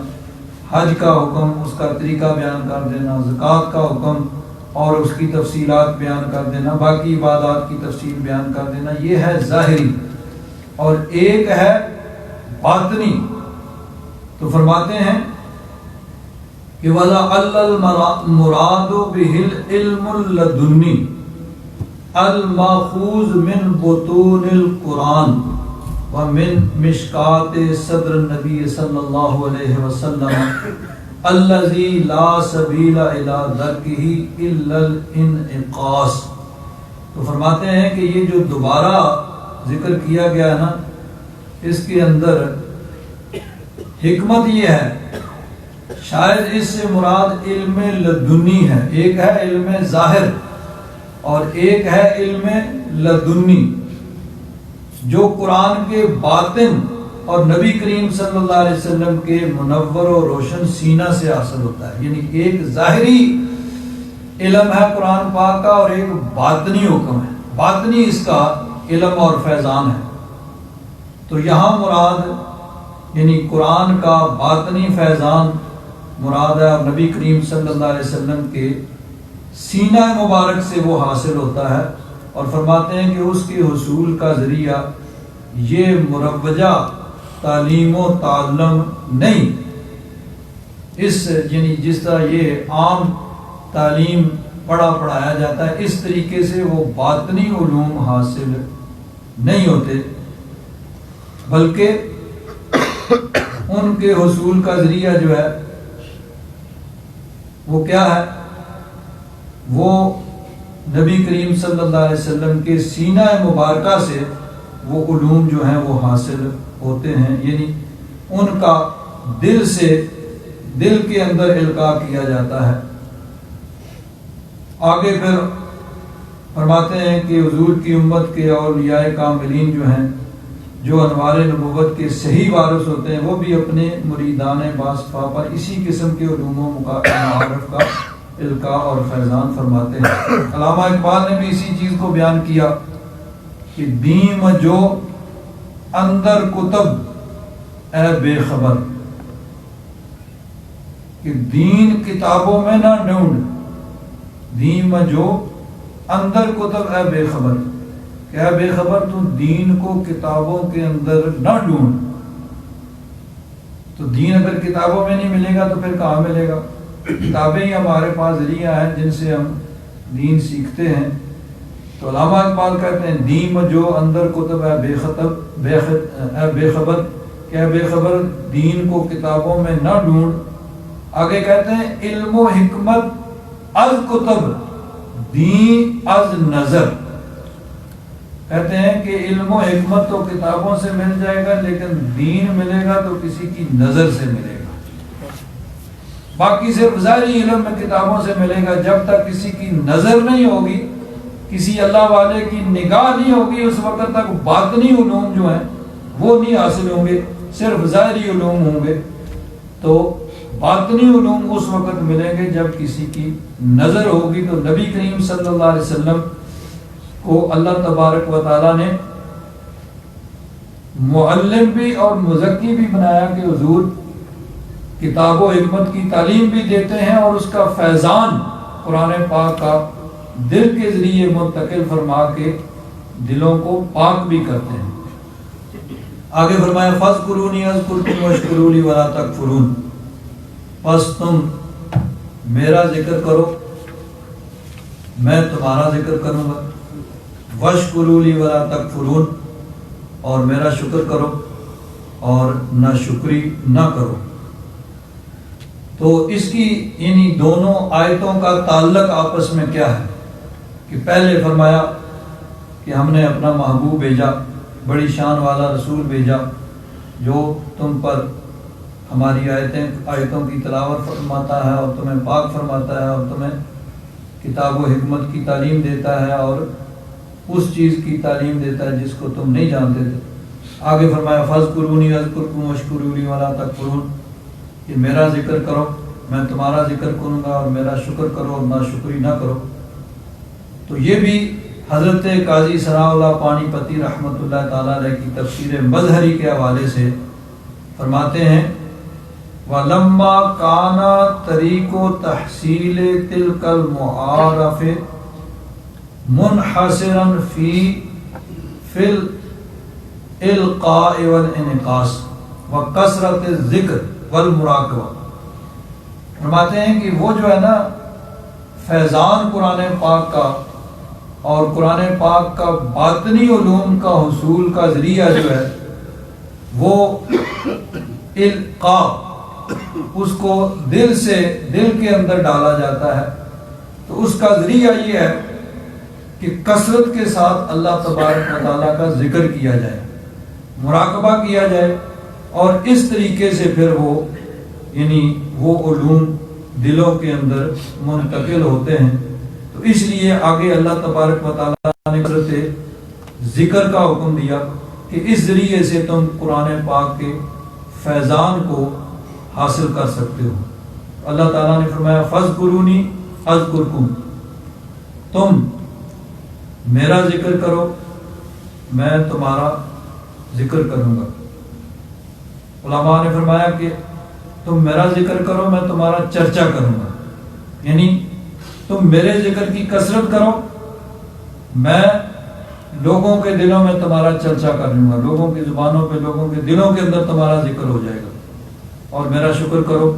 حج کا حکم اس کا طریقہ بیان کر دینا، زکوٰۃ کا حکم اور اس کی تفصیلات بیان کر دینا، باقی عبادات کی تفصیل بیان کر دینا، یہ ہے ظاہری۔ اور ایک ہے باطنی، تو فرماتے ہیں کہ وَلَعَلَّ الْمُرَادُ بِهِ الْعِلْمُ اللَّدُنِّي الماخوذ من بطون القرآن ومن مشکات صدر النبی صلی اللہ علیہ وسلم الذی لا سبیل الی درکہ الا الانعقاص۔ تو فرماتے ہیں کہ یہ جو دوبارہ ذکر کیا گیا ہے نا، اس کے اندر حکمت یہ ہے، شاید اس سے مراد علم لدنی ہے، ایک ہے علم ظاہر اور ایک ہے علم لدنی، جو قرآن کے باطن اور نبی کریم صلی اللہ علیہ وسلم کے منور و روشن سینہ سے حاصل ہوتا ہے۔ یعنی ایک ظاہری علم ہے قرآن پاک کا اور ایک باطنی حکم ہے، باطنی اس کا علم اور فیضان ہے۔ تو یہاں مراد یعنی قرآن کا باطنی فیضان مراد ہے، اور نبی کریم صلی اللہ علیہ وسلم کے سینہ مبارک سے وہ حاصل ہوتا ہے، اور فرماتے ہیں کہ اس کے حصول کا ذریعہ یہ مروجہ تعلیم و تعلم نہیں، اس یعنی جس طرح یہ عام تعلیم پڑھایا جاتا ہے اس طریقے سے وہ باطنی علوم حاصل نہیں ہوتے، بلکہ ان کے حصول کا ذریعہ جو ہے وہ کیا ہے، وہ نبی کریم صلی اللہ علیہ وسلم کے سینہ مبارکہ سے وہ علوم جو ہیں وہ حاصل ہوتے ہیں، یعنی ان کا دل سے دل کے اندر القاء کیا جاتا ہے۔ آگے پھر فرماتے ہیں کہ حضور کی امت کے اولیاء کاملین جو ہیں، جو انوار نبوت کے صحیح وارث ہوتے ہیں، وہ بھی اپنے مریدان باصفا پر اسی قسم کے علوم و معارف کا القاء اور فیضان فرماتے ہیں۔ علامہ اقبال نے بھی اسی چیز کو بیان کیا کہ دیم جو اندر کتب اے بے خبر، کہ دین کتابوں میں نہ ڈھونڈ، دین جو اندر کتب اے بے خبر، کہ اے بے خبر تو دین کو کتابوں کے اندر نہ ڈھونڈ۔ تو دین اگر کتابوں میں نہیں ملے گا تو پھر کہاں ملے گا؟ کتابیں ہی ہمارے پاس ذریعہ ہیں جن سے ہم دین سیکھتے ہیں۔ تو علامہ اقبال کہتے ہیں دین جو اندر کتب اے بے خبر، کہ اے بے خبر دین کو کتابوں میں نہ ڈھونڈ۔ آگے کہتے ہیں علم و حکمت از کتب دین از نظر، کہتے ہیں کہ علم و حکمت تو کتابوں سے مل جائے گا لیکن دین ملے گا تو کسی کی نظر سے ملے گا۔ باقی صرف ظاہری علم میں کتابوں سے ملے گا، جب تک کسی کی نظر نہیں ہوگی، کسی اللہ والے کی نگاہ نہیں ہوگی، اس وقت تک باطنی علوم جو ہیں وہ نہیں حاصل ہوں گے، صرف ظاہری علوم ہوں گے۔ تو باطنی علوم اس وقت ملیں گے جب کسی کی نظر ہوگی۔ تو نبی کریم صلی اللہ علیہ وسلم کو اللہ تبارک و تعالیٰ نے معلم بھی اور مزکی بھی بنایا کہ حضور کتاب و حکمت کی تعلیم بھی دیتے ہیں اور اس کا فیضان قرآن پاک کا دل کے ذریعے منتقل فرما کے دلوں کو پاک بھی کرتے ہیں۔ آگے فرمایا فاذکرونی اذکرکم واشکروا لی ولا تکفرون، پس تم میرا ذکر کرو میں تمہارا ذکر کروں گا، واشکروا لی ولا تکفرون، اور میرا شکر کرو اور نہ شکری نہ کرو۔ تو اس کی انہی دونوں آیتوں کا تعلق آپس میں کیا ہے کہ پہلے فرمایا کہ ہم نے اپنا محبوب بھیجا، بڑی شان والا رسول بھیجا جو تم پر ہماری آیتوں کی تلاوت فرماتا ہے اور تمہیں پاک فرماتا ہے اور تمہیں کتاب و حکمت کی تعلیم دیتا ہے اور اس چیز کی تعلیم دیتا ہے جس کو تم نہیں جانتے تھے۔ آگے فرمایا فاذکرونی اذکرکم واشکروا لی ولا تکفرون، کہ میرا ذکر کرو میں تمہارا ذکر کروں گا اور میرا شکر کرو اور نہ شکری نہ کرو۔ تو یہ بھی حضرت قاضی ثناء اللہ پانی پتی رحمۃ اللہ تعالیٰ علیہ کی تفسیر مظہری کے حوالے سے فرماتے ہیں وَلَمَّا كَانَ طَرِيقُ تَحْصِيلِ تِلْكَ الْمُعَارَفِ مُنْحَصِرًا فِي الْإِلْقَاءِ وَالْإِنْعِكَاسِ وَكَثْرَةِ الذِّكْرِ وَالْمُرَاقَبَةِ، فرماتے ہیں کہ وہ جو ہے نا فیضان قرآن پاک کا اور قرآن پاک کا باطنی علوم کا حصول کا ذریعہ جو ہے وہ القاء، اس کو دل کے اندر ڈالا جاتا ہے، تو اس کا ذریعہ یہ ہے کہ کثرت کے ساتھ اللہ تبارک و تعالیٰ کا ذکر کیا جائے، مراقبہ کیا جائے، اور اس طریقے سے پھر وہ وہ علوم دلوں کے اندر منتقل ہوتے ہیں۔ تو اس لیے آگے اللہ تبارک و تعالیٰ نے کثرت ذکر کا حکم دیا کہ اس ذریعے سے تم قرآن پاک کے فیضان کو حاصل کر سکتے ہو۔ اللہ تعالیٰ نے فرمایا فاذکرونی اذکرکم، تم میرا ذکر کرو میں تمہارا ذکر کروں گا۔ علماء نے فرمایا کہ تم میرا ذکر کرو میں تمہارا چرچا کروں گا، یعنی تم میرے ذکر کی کثرت کرو میں لوگوں کے دلوں میں تمہارا چرچا کر لوں گا، لوگوں کی زبانوں پہ لوگوں کے دلوں کے اندر تمہارا ذکر ہو جائے گا، اور میرا شکر کرو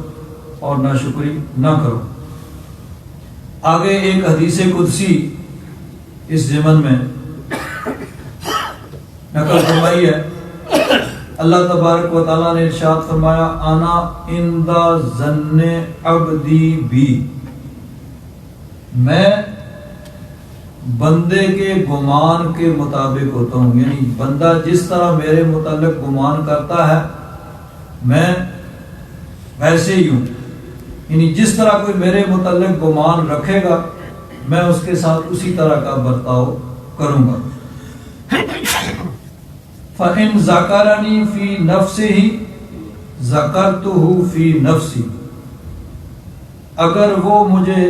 اور نہ شکری نہ کرو۔ آگے ایک حدیث قدسی اس ضمن میں نقل فرمائی ہے، اللہ تبارک و تعالیٰ نے ارشاد فرمایا انا عند ظن عبدی بی، میں بندے کے گمان کے مطابق ہوتا ہوں، یعنی بندہ جس طرح میرے متعلق گمان کرتا ہے میں ویسے ہی ہوں، یعنی جس طرح کوئی میرے متعلق گمان رکھے گا میں اس کے ساتھ اسی طرح کا برتاؤ کروں گا۔ فَإِن ذَكَرَنِي فِي نَفْسِهِ ذَكَرْتُهُ فِي نَفْسِي، اگر وہ مجھے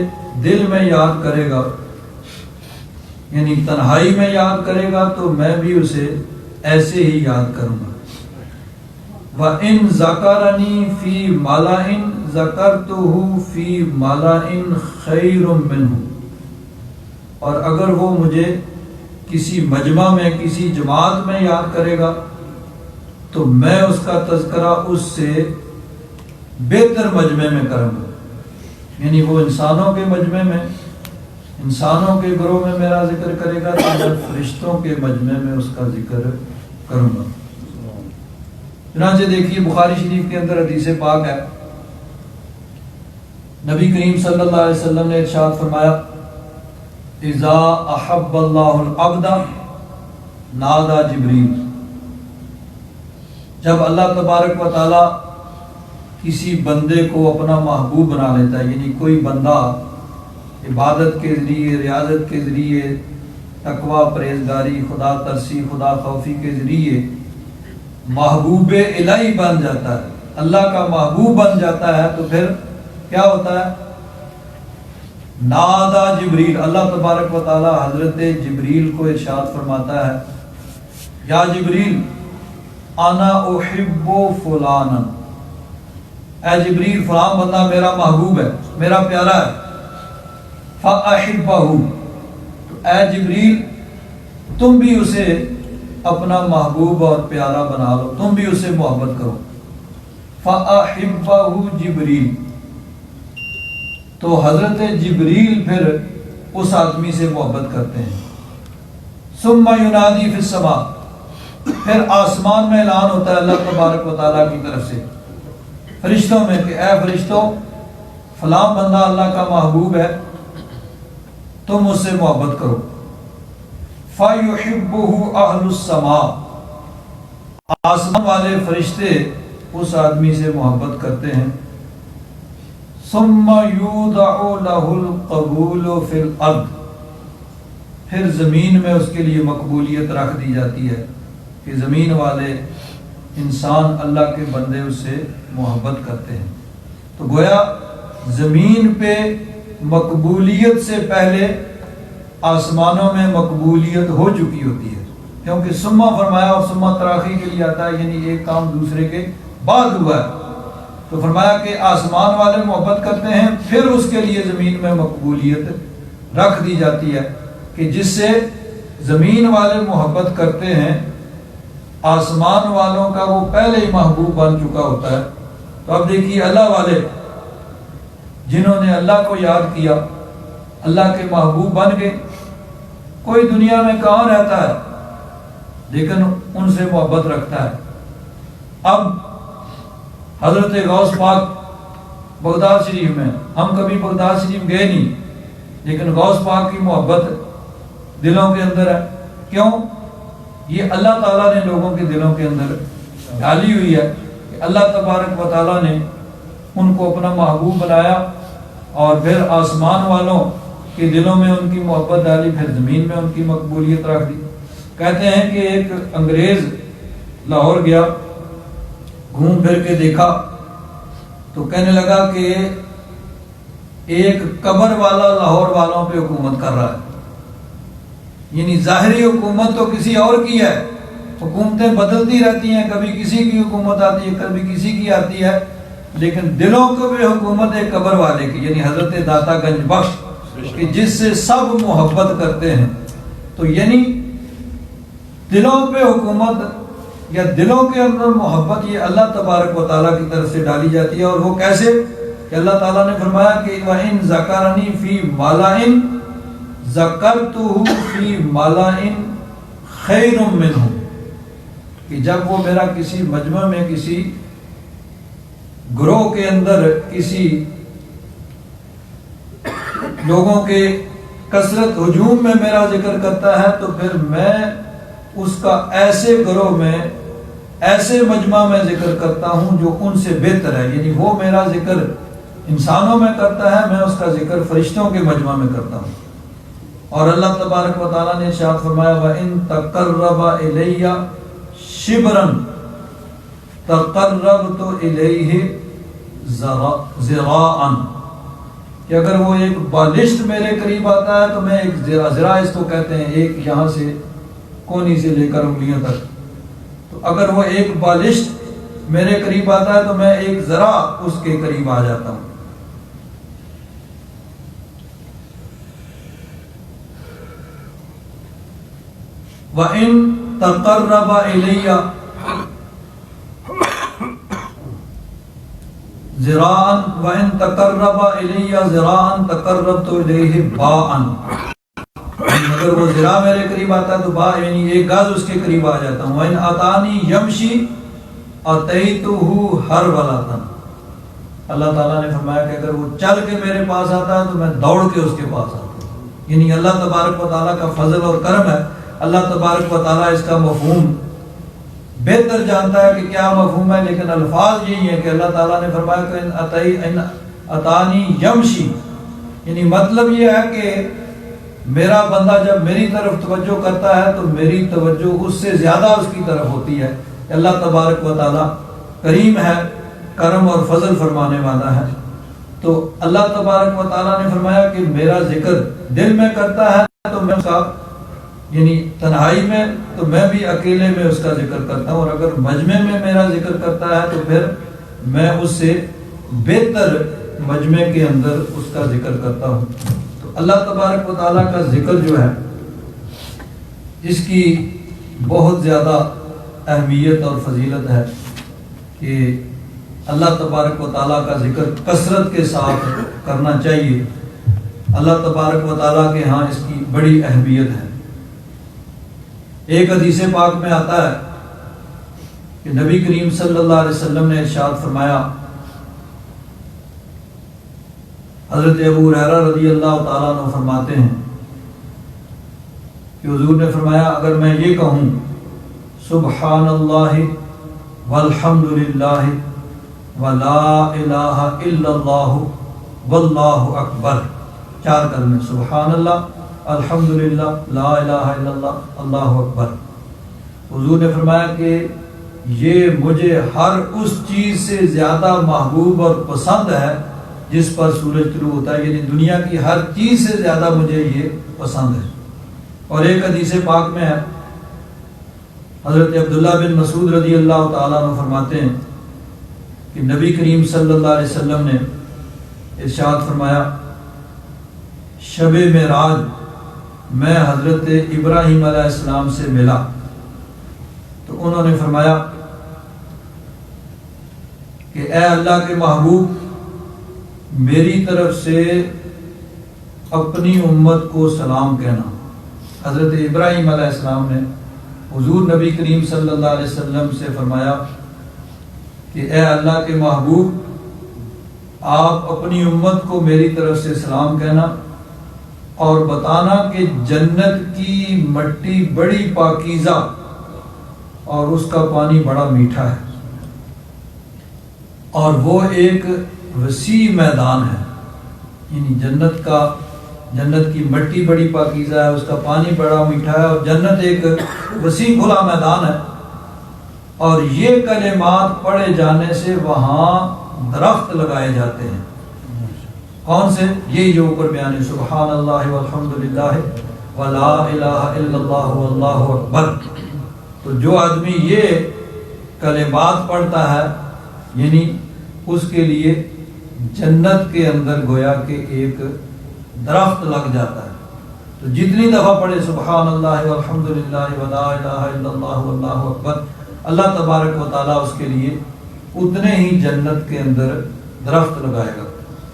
دل میں یاد کرے گا یعنی تنہائی میں یاد کرے گا تو میں بھی اسے ایسے ہی یاد کروں گا۔ وَإِن ذَكَرَنِي فِي مَلَئٍ ذَكَرْتُهُ فِي مَلَئٍ خَيْرٌ مِّنْهُ، اور اگر وہ مجھے کسی مجمع میں کسی جماعت میں یاد کرے گا تو میں اس کا تذکرہ اس سے بہتر مجمع میں کروں گا، یعنی وہ انسانوں کے مجمع میں انسانوں کے گروہ میں میرا ذکر کرے گا تو میں فرشتوں کے مجمع میں اس کا ذکر کروں گا۔ چنانچہ دیکھیے بخاری شریف کے اندر حدیث پاک ہے، نبی کریم صلی اللہ علیہ وسلم نے ارشاد فرمایا اذا احب اللہ العبد نادى جبریل، جب اللہ تبارک و تعالی کسی بندے کو اپنا محبوب بنا لیتا ہے، یعنی کوئی بندہ عبادت کے ذریعے ریاضت کے ذریعے تقوی پرہیزگاری خدا ترسی خدا خوفی کے ذریعے محبوب الہی بن جاتا ہے، اللہ کا محبوب بن جاتا ہے، تو پھر کیا ہوتا ہے نادا جبریل، اللہ تبارک و تعالی حضرت جبریل کو ارشاد فرماتا ہے یا جبریل انا احب فلانا، اے جبریل فلان بندہ میرا محبوب ہے میرا پیارا ہے، فاحبہ، تو اے جبریل تم بھی اسے اپنا محبوب اور پیارا بنا لو، تم بھی اسے محبت کرو۔ فَأَحِبَّهُ جبریل، تو حضرت جبریل پھر اس آدمی سے محبت کرتے ہیں۔ ثم ینادی فی السماء، پھر آسمان میں اعلان ہوتا ہے اللہ تبارک و تعالیٰ کی طرف سے فرشتوں میں کہ اے فرشتوں، فلاں بندہ اللہ کا محبوب ہے، تم اس سے محبت کرو۔ فَيُحِبُّهُ أَهْلُ السَّمَاءِ، آسمان والے فرشتے اس آدمی سے محبت کرتے ہیں۔ ثُمَّ يُوضَعُ لَهُ الْقَبُولُ فِي الْأَرْضِ، پھر زمین میں اس کے لیے مقبولیت رکھ دی جاتی ہے کہ زمین والے انسان اللہ کے بندے اس سے محبت کرتے ہیں۔ تو گویا زمین پہ مقبولیت سے پہلے آسمانوں میں مقبولیت ہو چکی ہوتی ہے، کیونکہ سما فرمایا اور سما تراخی کے لیے آتا ہے، یعنی ایک کام دوسرے کے بعد ہوا ہے۔ تو فرمایا کہ آسمان والے محبت کرتے ہیں، پھر اس کے لیے زمین میں مقبولیت رکھ دی جاتی ہے کہ جس سے زمین والے محبت کرتے ہیں، آسمان والوں کا وہ پہلے ہی محبوب بن چکا ہوتا ہے۔ تو اب دیکھیے اللہ والے جنہوں نے اللہ کو یاد کیا، اللہ کے محبوب بن گئے، کوئی دنیا میں کہاں رہتا ہے لیکن ان سے محبت رکھتا ہے۔ اب حضرت غوث پاک بغداد شریف میں، ہم کبھی بغداد شریف گئے نہیں، لیکن غوث پاک کی محبت دلوں کے اندر ہے۔ کیوں؟ یہ اللہ تعالیٰ نے لوگوں کے دلوں کے اندر ڈالی ہوئی ہے کہ اللہ تبارک و تعالیٰ نے ان کو اپنا محبوب بنایا اور پھر آسمان والوں کے دلوں میں ان کی محبت ڈالی، پھر زمین میں ان کی مقبولیت رکھ دی۔ کہتے ہیں کہ ایک انگریز لاہور گیا، گھوم پھر کے دیکھا تو کہنے لگا کہ ایک قبر والا لاہور والوں پہ حکومت کر رہا ہے، یعنی ظاہری حکومت تو کسی اور کی ہے، حکومتیں بدلتی رہتی ہیں، کبھی کسی کی حکومت آتی ہے، کبھی کسی کی آتی ہے، لیکن دلوں کو بھی حکومت ایک قبر والے کی، یعنی حضرت داتا گنج بخش، کہ جس سے سب محبت کرتے ہیں۔ تو یعنی دلوں پہ حکومت یا دلوں کے اندر محبت یہ اللہ تبارک و تعالیٰ کی طرف سے ڈالی جاتی ہے۔ اور وہ کیسے کہ اللہ تعالیٰ نے فرمایا کہ وَإِن ذَكَرَنِي فِي مَلَئٍ ذَكَرْتُهُ فِي مَلَئٍ خَيْرٌ مِّنْهُ، کہ جب وہ میرا کسی مجمع میں، کسی گروہ کے اندر، کسی لوگوں کے کثرت ہجوم میں میرا ذکر کرتا ہے، تو پھر میں اس کا ایسے گروہ میں، ایسے مجمع میں ذکر کرتا ہوں جو ان سے بہتر ہے، یعنی وہ میرا ذکر انسانوں میں کرتا ہے، میں اس کا ذکر فرشتوں کے مجمع میں کرتا ہوں۔ اور اللہ تبارک و تعالیٰ نے ارشاد فرمایا وَإِن تَقَرَّبَ إِلَيَّ شِبْرًا تَقَرَّبْتُ إِلَيْهِ ذِرَاعًا، کہ اگر وہ ایک بالشت میرے قریب آتا ہے تو میں ایک ذراع، اس کو کہتے ہیں ایک یہاں سے کونی سے لے کر انگلیاں تک، تو اگر وہ ایک بالشت میرے قریب آتا ہے تو میں ایک ذراع اس کے قریب آ جاتا ہوں۔ وَإِن تَقَرَّبَ إِلَيَّ ذراعًا وَإِن تَقَرَّبَ إِلَيَّ ذراعًا تَقَرَّبْتُ إِلَيْهِ بَاعًا، اگر وہ ذراع میرے قریب آتا ہے تو با یعنی ایک گز اس کے قریب آ جاتا ہوں۔ وَإِنْ أَتَانِي يَمْشِي أَتَيْتُهُ هَرْوَلَةً، اللہ تعالیٰ نے فرمایا کہ اگر وہ چل کے میرے پاس آتا ہے تو میں دوڑ کے اس کے پاس آتا ہوں۔ یعنی اللہ تبارک و تعالیٰ کا فضل اور کرم ہے۔ اللہ تبارک و تعالیٰ اس کا مفہوم بہتر جانتا ہے کہ کیا مفہوم ہے، لیکن الفاظ یہی ہے کہ اللہ تعالیٰ نے فرمایا کہ ان اتانی یمشی، یعنی مطلب یہ ہے کہ میرا بندہ جب میری طرف توجہ کرتا ہے تو میری توجہ اس سے زیادہ اس کی طرف ہوتی ہے۔ اللہ تبارک و تعالیٰ کریم ہے، کرم اور فضل فرمانے والا ہے۔ تو اللہ تبارک و تعالیٰ نے فرمایا کہ میرا ذکر دل میں کرتا ہے تو میں اس کا، یعنی تنہائی میں تو میں بھی اکیلے میں اس کا ذکر کرتا ہوں، اور اگر مجمع میں میرا ذکر کرتا ہے تو پھر میں اس سے بہتر مجمع کے اندر اس کا ذکر کرتا ہوں۔ تو اللہ تبارک و تعالیٰ کا ذکر جو ہے اس کی بہت زیادہ اہمیت اور فضیلت ہے کہ اللہ تبارک و تعالیٰ کا ذکر کثرت کے ساتھ کرنا چاہیے۔ اللہ تبارک و تعالیٰ کے ہاں اس کی بڑی اہمیت ہے۔ ایک حدیث پاک میں آتا ہے کہ نبی کریم صلی اللہ علیہ وسلم نے ارشاد فرمایا، حضرت ابو ہریرہ رضی اللہ تعالیٰ عنہ فرماتے ہیں کہ حضور نے فرمایا، اگر میں یہ کہوں سبحان اللہ والحمد للہ ولا الہ الا اللہ واللہ اکبر، 4 کلمے، سبحان اللہ، الحمدللہ، لا الہ الا اللہ، اللہ اکبر، حضور نے فرمایا کہ یہ مجھے ہر اس چیز سے زیادہ محبوب اور پسند ہے جس پر سورج طلوع ہوتا ہے، یعنی دنیا کی ہر چیز سے زیادہ مجھے یہ پسند ہے۔ اور ایک حدیث پاک میں ہے، حضرت عبداللہ بن مسعود رضی اللہ تعالیٰ عنہ فرماتے ہیں کہ نبی کریم صلی اللہ علیہ وسلم نے ارشاد فرمایا، شب معراج میں حضرت ابراہیم علیہ السلام سے ملا تو انہوں نے فرمایا کہ اے اللہ کے محبوب، میری طرف سے اپنی امت کو سلام کہنا۔ حضرت ابراہیم علیہ السلام نے حضور نبی کریم صلی اللہ علیہ وسلم سے فرمایا کہ اے اللہ کے محبوب، آپ اپنی امت کو میری طرف سے سلام کہنا اور بتانا کہ جنت کی مٹی بڑی پاکیزہ اور اس کا پانی بڑا میٹھا ہے، اور وہ ایک وسیع میدان ہے، یعنی جنت کی مٹی بڑی پاکیزہ ہے، اس کا پانی بڑا میٹھا ہے، اور جنت ایک وسیع کھلا میدان ہے، اور یہ کلمات پڑھے جانے سے وہاں درخت لگائے جاتے ہیں۔ کون سے؟ یہ جو اوپر بیان ہے، سبحان اللہ والحمدللہ ولا الہ الا اللہ واللہ اکبر۔ تو جو آدمی یہ کلمات پڑھتا ہے، یعنی اس کے لیے جنت کے اندر گویا کہ ایک درخت لگ جاتا ہے۔ تو جتنی دفعہ پڑھے سبحان اللہ والحمدللہ ولا الہ الا اللہ واللہ اکبر، اللہ تبارک و تعالیٰ اس کے لیے اتنے ہی جنت کے اندر درخت لگائے گا۔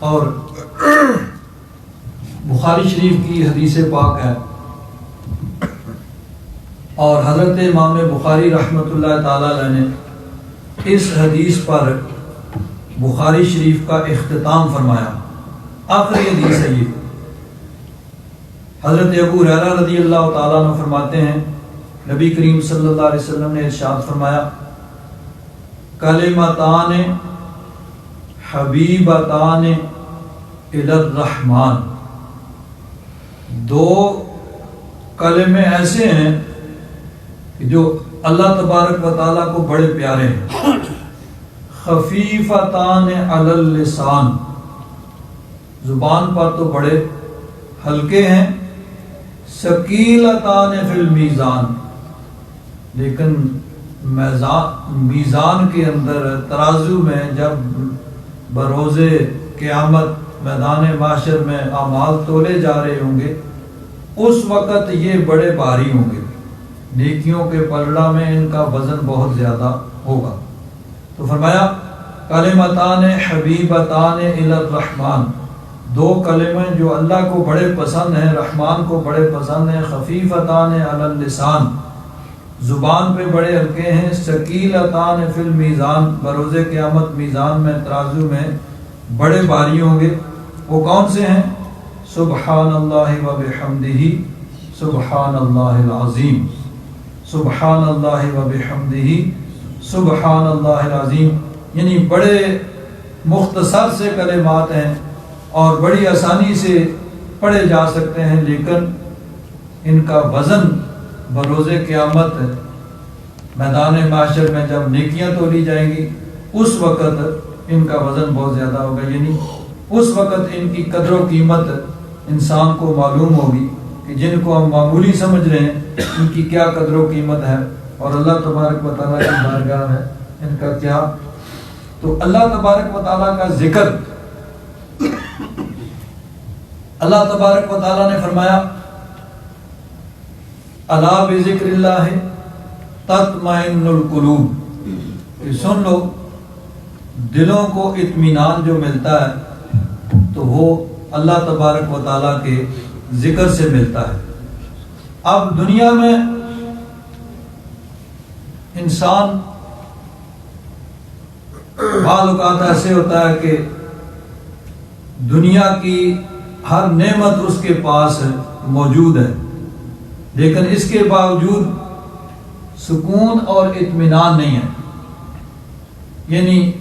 اور بخاری شریف کی حدیث پاک ہے، اور حضرت امام بخاری رحمۃ اللہ تعالی علیہ نے اس حدیث پر بخاری شریف کا اختتام فرمایا۔ آخری حدیث ہے یہ۔ حضرت ابو ہریرہ رضی اللہ تعالیٰ عنہ فرماتے ہیں، نبی کریم صلی اللہ علیہ وسلم نے ارشاد فرمایا، کلمتان حبیبتان الی الرحمن، 2 کلمے ایسے ہیں کہ جو اللہ تبارک و تعالیٰ کو بڑے پیارے ہیں، خفیفتان علی اللسان، زبان پر تو بڑے ہلکے ہیں، ثقیلتان فی المیزان، لیکن میزان کے اندر، ترازو میں جب بروز قیامت میدان محشر میں اعمال تولے جا رہے ہوں گے، اس وقت یہ بڑے بھاری ہوں گے، نیکیوں کے پلڑا میں ان کا وزن بہت زیادہ ہوگا۔ تو فرمایا کلمتان حبیبتان الی الرحمن، 2 کلمے جو اللہ کو بڑے پسند ہیں، رحمان کو بڑے پسند ہیں، خفیفتان علی اللسان، زبان پہ بڑے ہلکے ہیں، ثقیلتان فی المیزان، بروز قیامت میزان میں، ترازو میں بڑے بھاری ہوں گے۔ وہ کون سے ہیں؟ سبحان اللہ و بحمدہ سبحان اللہ العظیم، سبحان اللہ و بحمدہ سبحان اللہ العظیم، یعنی بڑے مختصر سے کلمات ہیں اور بڑی آسانی سے پڑھے جا سکتے ہیں، لیکن ان کا وزن بروز قیامت میدان محشر میں جب نیکیاں تولی جائیں گی، اس وقت ان کا وزن بہت زیادہ ہوگا، یعنی اس وقت ان کی قدر و قیمت انسان کو معلوم ہوگی کہ جن کو ہم معمولی سمجھ رہے ہیں ان کی کیا قدر و قیمت ہے، اور اللہ تبارک و تعالیٰ کی بارگاہ ہے ان کا کیا۔ تو اللہ تبارک و تعالیٰ کا ذکر، اللہ تبارک و تعالیٰ نے فرمایا الا بذکر اللہ تطمئن القلوب، کہ سن لو دلوں کو اطمینان جو ملتا ہے تو وہ اللہ تبارک و تعالیٰ کے ذکر سے ملتا ہے۔ اب دنیا میں انسان بعض اوقات ایسے ہوتا ہے کہ دنیا کی ہر نعمت اس کے پاس موجود ہے، لیکن اس کے باوجود سکون اور اطمینان نہیں ہے۔ یعنی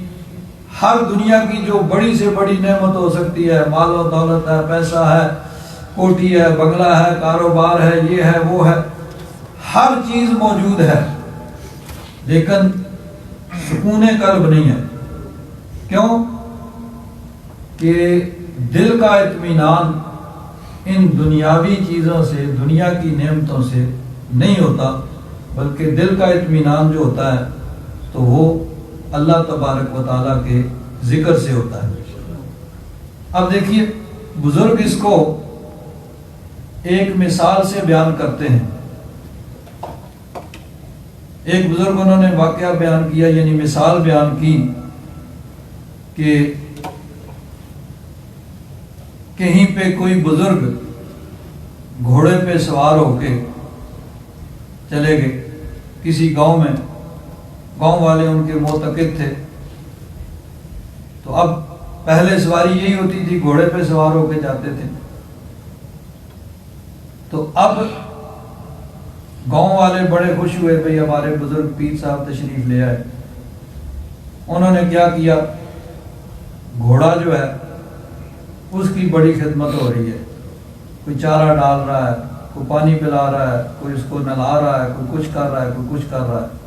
ہر دنیا کی جو بڑی سے بڑی نعمت ہو سکتی ہے، مال و دولت ہے، پیسہ ہے، کوٹھی ہے، بنگلہ ہے، کاروبار ہے، یہ ہے وہ ہے، ہر چیز موجود ہے، لیکن سکون قلب نہیں ہے۔ کیوں؟ کہ دل کا اطمینان ان دنیاوی چیزوں سے، دنیا کی نعمتوں سے نہیں ہوتا، بلکہ دل کا اطمینان جو ہوتا ہے تو وہ اللہ تبارک و تعالیٰ کے ذکر سے ہوتا ہے۔ اب دیکھیے بزرگ اس کو ایک مثال سے بیان کرتے ہیں۔ ایک بزرگ انہوں نے واقعہ بیان کیا، یعنی مثال بیان کی کہ کہیں پہ کوئی بزرگ گھوڑے پہ سوار ہو کے چلے گئے کسی گاؤں میں، گاؤں والے ان کے معتقد تھے، تو اب پہلے سواری یہی ہوتی تھی، گھوڑے پہ سوار ہو کے جاتے تھے۔ تو اب گاؤں والے بڑے خوش ہوئے، بھئی ہمارے بزرگ پیر صاحب تشریف لے آئے۔ انہوں نے کیا کیا، گھوڑا جو ہے اس کی بڑی خدمت ہو رہی ہے، کوئی چارہ ڈال رہا ہے، کوئی پانی پلا رہا ہے، کوئی اس کو نہلا رہا ہے، کوئی کچھ کر رہا ہے، کوئی کچھ کر رہا ہے،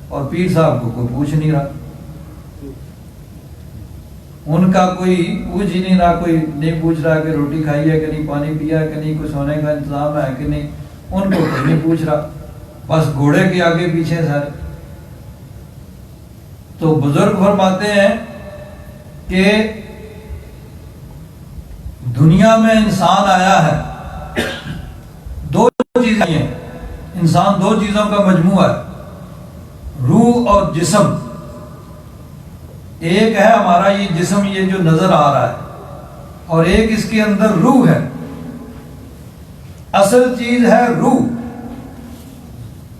اور پیر صاحب کو کوئی پوچھ نہیں رہا، ان کا کوئی پوچھ ہی نہیں رہا، کوئی نہیں پوچھ رہا کہ روٹی کھائی ہے کہ نہیں، پانی پیا ہے کہ نہیں، کچھ سونے کا انتظام ہے کہ نہیں، ان کو کوئی نہیں پوچھ رہا، بس گھوڑے کے آگے پیچھے سارے۔ تو بزرگ فرماتے ہیں کہ دنیا میں انسان آیا ہے، دو چیزیں ہیں، انسان دو چیزوں کا مجموعہ ہے، روح اور جسم۔ ایک ہے ہمارا یہ جسم، یہ جو نظر آ رہا ہے، اور ایک اس کے اندر روح ہے۔ اصل چیز ہے روح،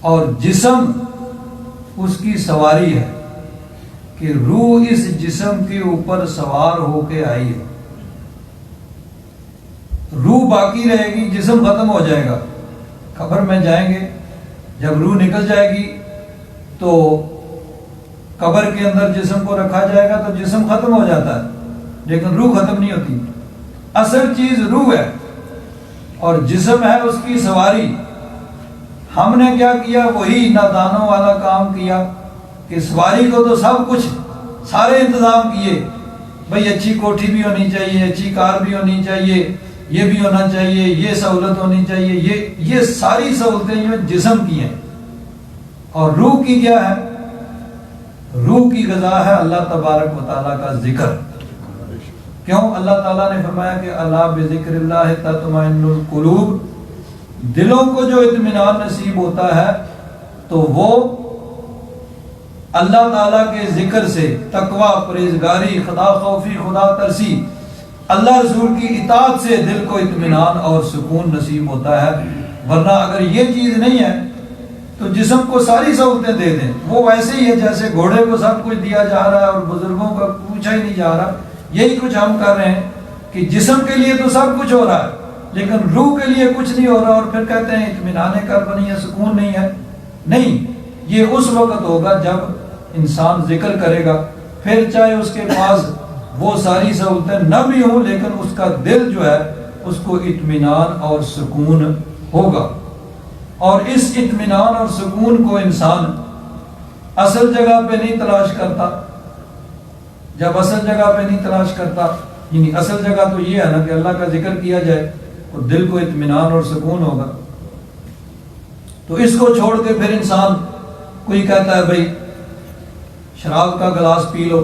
اور جسم اس کی سواری ہے، کہ روح اس جسم کے اوپر سوار ہو کے آئی ہے۔ روح باقی رہے گی، جسم ختم ہو جائے گا، قبر میں جائیں گے، جب روح نکل جائے گی تو قبر کے اندر جسم کو رکھا جائے گا تو جسم ختم ہو جاتا ہے، لیکن روح ختم نہیں ہوتی۔ اصل چیز روح ہے اور جسم ہے اس کی سواری۔ ہم نے کیا کیا، وہی نادانوں والا کام کیا کہ سواری کو تو سب کچھ سارے انتظام کیے، بھئی اچھی کوٹھی بھی ہونی چاہیے، اچھی کار بھی ہونی چاہیے، یہ بھی ہونا چاہیے، یہ سہولت ہونی چاہیے، یہ ساری سہولتیں یہ جسم کی ہیں۔ اور روح کی کیا ہے؟ روح کی غذا ہے اللہ تبارک و تعالیٰ کا ذکر۔ کیوں؟ اللہ تعالیٰ نے فرمایا کہ الا بذکر اللہ تطمئن القلوب، دلوں کو جو اطمینان نصیب ہوتا ہے تو وہ اللہ تعالیٰ کے ذکر سے، تقوی، پرہیزگاری، خدا خوفی، خدا ترسی، اللہ رسول کی اطاعت سے دل کو اطمینان اور سکون نصیب ہوتا ہے۔ ورنہ اگر یہ چیز نہیں ہے تو جسم کو ساری سہولتیں دے دیں، وہ ویسے ہی ہے جیسے گھوڑے کو سب کچھ دیا جا رہا ہے اور بزرگوں کا پوچھا ہی نہیں جا رہا۔ یہی کچھ ہم کر رہے ہیں کہ جسم کے لیے تو سب کچھ ہو رہا ہے لیکن روح کے لیے کچھ نہیں ہو رہا، اور پھر کہتے ہیں اطمینان قلب نہیں ہے، سکون نہیں ہے۔ نہیں، یہ اس وقت ہوگا جب انسان ذکر کرے گا، پھر چاہے اس کے پاس وہ ساری سہولتیں نہ بھی ہوں لیکن اس کا دل جو ہے اس کو اطمینان اور سکون ہوگا۔ اور اس اطمینان اور سکون کو انسان اصل جگہ پہ نہیں تلاش کرتا۔ جب اصل جگہ پہ نہیں تلاش کرتا، یعنی اصل جگہ تو یہ ہے نا کہ اللہ کا ذکر کیا جائے تو دل کو اطمینان اور سکون ہوگا۔ تو اس کو چھوڑ کے پھر انسان، کوئی کہتا ہے بھئی شراب کا گلاس پی لو،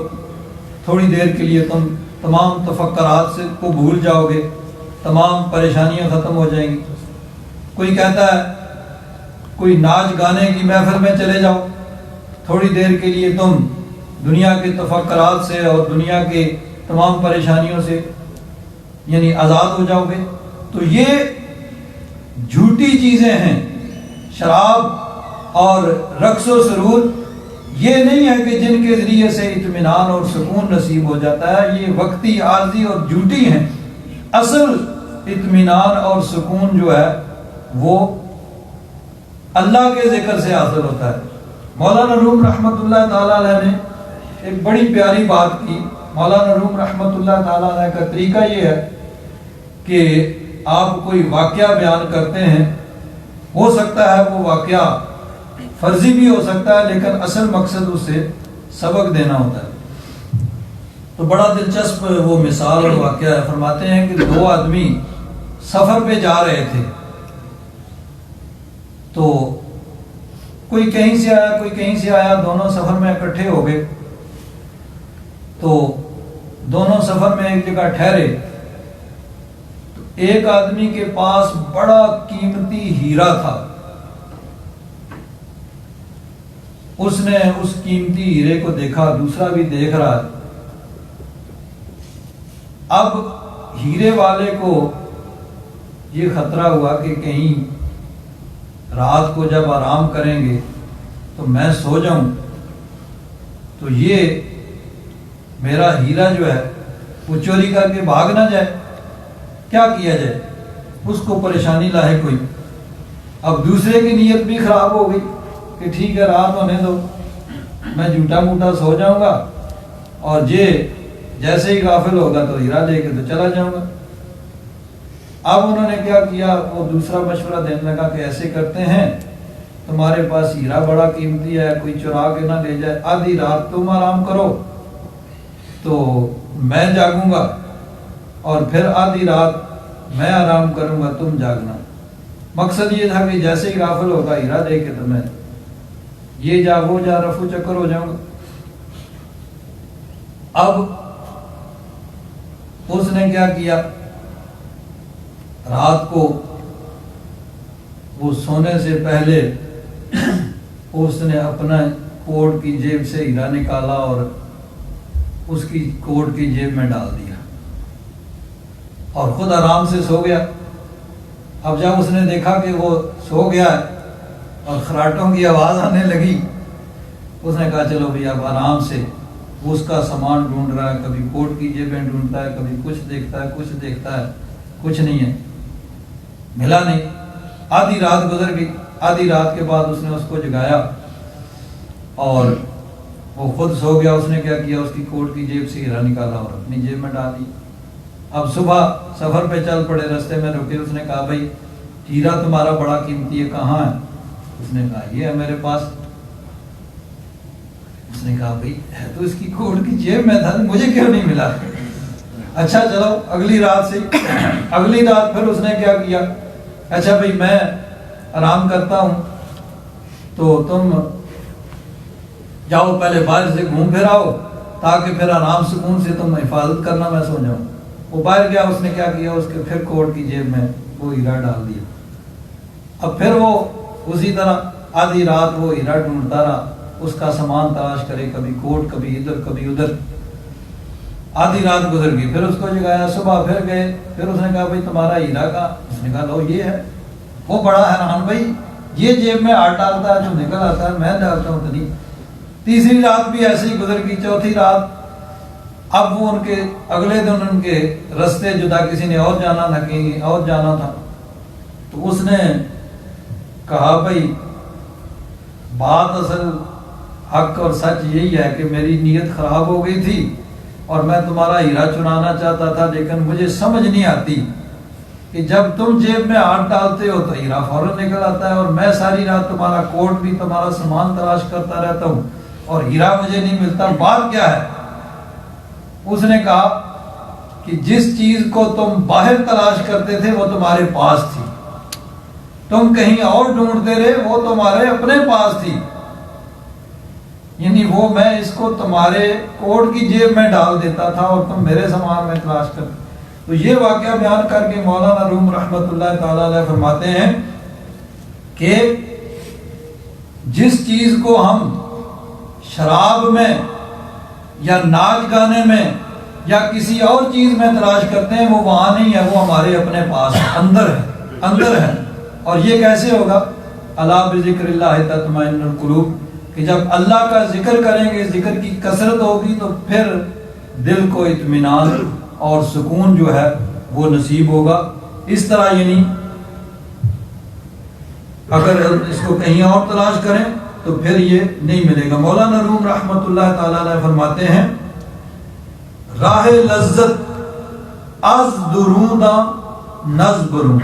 تھوڑی دیر کے لیے تم تمام تفکرات کو بھول جاؤ گے، تمام پریشانیاں ختم ہو جائیں گی۔ کوئی کہتا ہے کوئی ناچ گانے کی محفل میں چلے جاؤ، تھوڑی دیر کے لیے تم دنیا کے تفکرات سے اور دنیا کے تمام پریشانیوں سے یعنی آزاد ہو جاؤ گے. تو یہ جھوٹی چیزیں ہیں. شراب اور رقص و سرور یہ نہیں ہے کہ جن کے ذریعے سے اطمینان اور سکون نصیب ہو جاتا ہے، یہ وقتی، عارضی اور جھوٹی ہیں. اصل اطمینان اور سکون جو ہے وہ اللہ کے ذکر سے حاصل ہوتا ہے. مولانا روم رحمۃ اللہ تعالیٰ علیہ نے ایک بڑی پیاری بات کی. مولانا روم رحمۃ اللہ تعالیٰ علیہ کا طریقہ یہ ہے کہ آپ کوئی واقعہ بیان کرتے ہیں، ہو سکتا ہے وہ واقعہ فرضی بھی ہو سکتا ہے، لیکن اصل مقصد اس سے سبق دینا ہوتا ہے. تو بڑا دلچسپ وہ مثال اور واقعہ ہے. فرماتے ہیں کہ دو آدمی سفر پہ جا رہے تھے، تو کوئی کہیں سے آیا کوئی کہیں سے آیا، دونوں سفر میں اکٹھے ہو گئے. تو دونوں سفر میں ایک جگہ ٹھہرے. تو ایک آدمی کے پاس بڑا قیمتی ہیرا تھا. اس نے اس قیمتی ہیرے کو دیکھا، دوسرا بھی دیکھ رہا ہے. اب ہیرے والے کو یہ خطرہ ہوا کہ کہیں رات کو جب آرام کریں گے تو میں سو جاؤں تو یہ میرا ہیرا جو ہے وہ چوری کر کے بھاگ نہ جائے. کیا کیا جائے؟ اس کو پریشانی لاحق ہوئی. اب دوسرے کی نیت بھی خراب ہو گئی کہ ٹھیک ہے رات ہونے دو، میں جھوٹا موٹا سو جاؤں گا اور یہ جیسے ہی غافل ہوگا تو ہیرا لے کے تو چلا جاؤں گا. اب انہوں نے کیا کیا، وہ دوسرا مشورہ دینے لگا کہ ایسے کرتے ہیں، تمہارے پاس ہیرا بڑا قیمتی ہے، کوئی چرا کے نہ لے جائے، آدھی رات تم آرام کرو تو میں جاگوں گا، اور پھر آدھی رات میں آرام کروں گا، تم جاگنا. مقصد یہ تھا کہ جیسے ہی غافل ہوگا ہیرا دے کے تو میں یہ جا وہ جا رفو چکر ہو جاؤں گا. اب اس نے کیا کیا، رات کو وہ سونے سے پہلے اس نے اپنا کوٹ کی جیب سے ہیرا نکالا اور اس کی کوٹ کی جیب میں ڈال دیا اور خود آرام سے سو گیا. اب جب اس نے دیکھا کہ وہ سو گیا ہے اور خراٹوں کی آواز آنے لگی، اس نے کہا چلو بھئی اب آرام سے. وہ اس کا سامان ڈھونڈ رہا ہے، کبھی کوٹ کی جیبیں ڈھونڈتا ہے، کبھی کچھ دیکھتا ہے کچھ دیکھتا ہے، کچھ نہیں ہے، ملا نہیں. آدھی رات گزر گئی. آدھی رات کے بعد اس نے اس کو جگایا اور وہ خود سو گیا. اس نے کیا کیا، اس کی کوٹ کی جیب سے ہیرا نکالا اور اپنی جیب میں ڈال دی. اب صبح سفر پہ چل پڑے، رستے میں رکے. اس نے کہا بھائی ہیرا تمہارا بڑا قیمتی ہے، کہاں ہے؟ اس نے کہا یہ ہے میرے پاس. اس نے کہا بھائی ہے تو اس کی کوٹ کی جیب میں تھا، مجھے کیوں نہیں ملا؟ اچھا چلو اگلی رات سے اگلی رات پھر اس نے کیا کیا، اچھا بھائی میں آرام کرتا ہوں تو تم جاؤ پہلے باہر سے گھوم پھر آؤ تاکہ پھر آرام سکون سے تم حفاظت کرنا، میں سو جاؤں. وہ باہر گیا. اس نے کیا کیا، اس کے پھر کوٹ کی جیب میں وہ ہیرا ڈال دیا. اب پھر وہ اسی طرح آدھی رات وہ ہیرا ڈھونڈتا رہا، اس کا سامان تلاش کرے، کبھی کوٹ کبھی ادھر کبھی ادھر. آدھی رات گزر گئی. پھر اس کو جگایا. صبح پھر گئے. پھر اس نے کہا بھائی تمہارا ہیرا کا؟ اس نے کہا لو یہ ہے. وہ بڑا حیران، بھائی یہ جیب میں ہاتھ ڈالتا ہے جو نکل آتا ہے، میں ڈالتا ہوں تو نہیں. تیسری رات بھی ایسے ہی گزر گئی. چوتھی رات اب وہ ان کے اگلے دن ان کے رستے جدا، کسی نے اور جانا تھا کہیں اور جانا تھا. تو اس نے کہا بھائی بات اصل حق اور سچ یہی ہے کہ میری نیت خراب ہو گئی تھی اور میں تمہارا ہیرا چرانا چاہتا تھا، لیکن مجھے سمجھ نہیں آتی کہ جب تم جیب میں ہاتھ ڈالتے ہو تو ہیرا فوراً نکل آتا ہے، اور میں ساری رات تمہارا کوٹ بھی تمہارا سامان تلاش کرتا رہتا ہوں اور ہیرا مجھے نہیں ملتا، بات کیا ہے؟ اس نے کہا کہ جس چیز کو تم باہر تلاش کرتے تھے وہ تمہارے پاس تھی، تم کہیں اور ڈھونڈتے رہے، وہ تمہارے اپنے پاس تھی. یعنی وہ میں اس کو تمہارے کوٹ کی جیب میں ڈال دیتا تھا اور تم میرے سامان میں تلاش کرتے. تو یہ واقعہ بیان کر کے مولانا روم رحمۃ اللہ تعالی علیہ فرماتے ہیں کہ جس چیز کو ہم شراب میں یا ناچ گانے میں یا کسی اور چیز میں تلاش کرتے ہیں وہ وہاں نہیں ہے، وہ ہمارے اپنے پاس اندر ہے۔ اور یہ کیسے ہوگا؟ الا بذکر اللہ تطمئن القلوب، کہ جب اللہ کا ذکر کریں گے، ذکر کی کثرت ہوگی تو پھر دل کو اطمینان اور سکون جو ہے وہ نصیب ہوگا۔ اس طرح یعنی اگر اس کو کہیں اور تلاش کریں تو پھر یہ نہیں ملے گا۔ مولانا روم رحمۃ اللہ تعالیٰ علیہ فرماتے ہیں راہ لذت از درودہ نزبروں،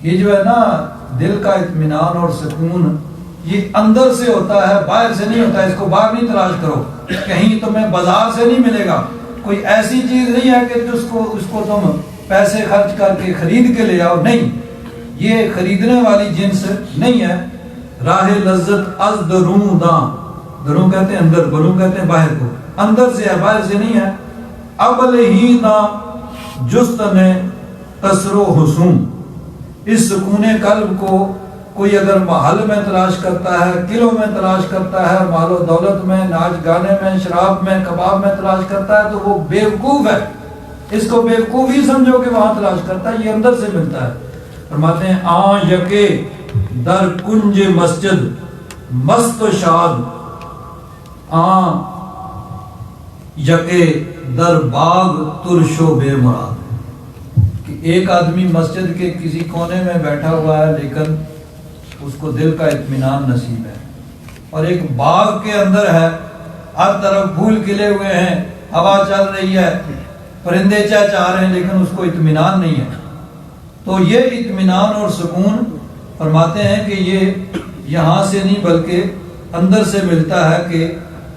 یہ جو ہے نا دل کا اطمینان اور سکون یہ اندر سے ہوتا ہے، باہر سے نہیں ہوتا ہے۔ اس کو باہر نہیں تلاش کرو، کہیں تمہیں بازار سے نہیں ملے گا، کوئی ایسی چیز نہیں ہے کہ اس کو تم پیسے خرچ کر کے خرید کے لے آؤ، نہیں، یہ خریدنے والی جنس نہیں ہے۔ راہ لذت از دروں داں، دروں کہتے ہیں اندر، بروں کہتے ہیں باہر کو، اندر سے ہے باہر سے نہیں ہے۔ ابل ہی داں جستن قصر و حسوم، اس سکون قلب کو کوئی اگر محل میں تلاش کرتا ہے، قلعوں میں تلاش کرتا ہے، مال و دولت میں، ناچ گانے میں، شراب میں، کباب میں تلاش کرتا ہے تو وہ بیوقوف ہے، اس کو بیوقوف ہی سمجھو کہ وہاں تلاش کرتا ہے، یہ اندر سے ملتا ہے۔ فرماتے ہیں آن یکے در کنج مسجد مست و شاد، آن یکے در باغ ترش و بے مراد، کہ ایک آدمی مسجد کے کسی کونے میں بیٹھا ہوا ہے لیکن اس کو دل کا اطمینان نصیب ہے، اور ایک باغ کے اندر ہے، ہر طرف پھول کھلے ہوئے ہیں، ہوا چل رہی ہے، پرندے چہچہا رہے ہیں، لیکن اس کو اطمینان نہیں ہے۔ تو یہ اطمینان اور سکون فرماتے ہیں کہ یہ یہاں سے نہیں بلکہ اندر سے ملتا ہے، کہ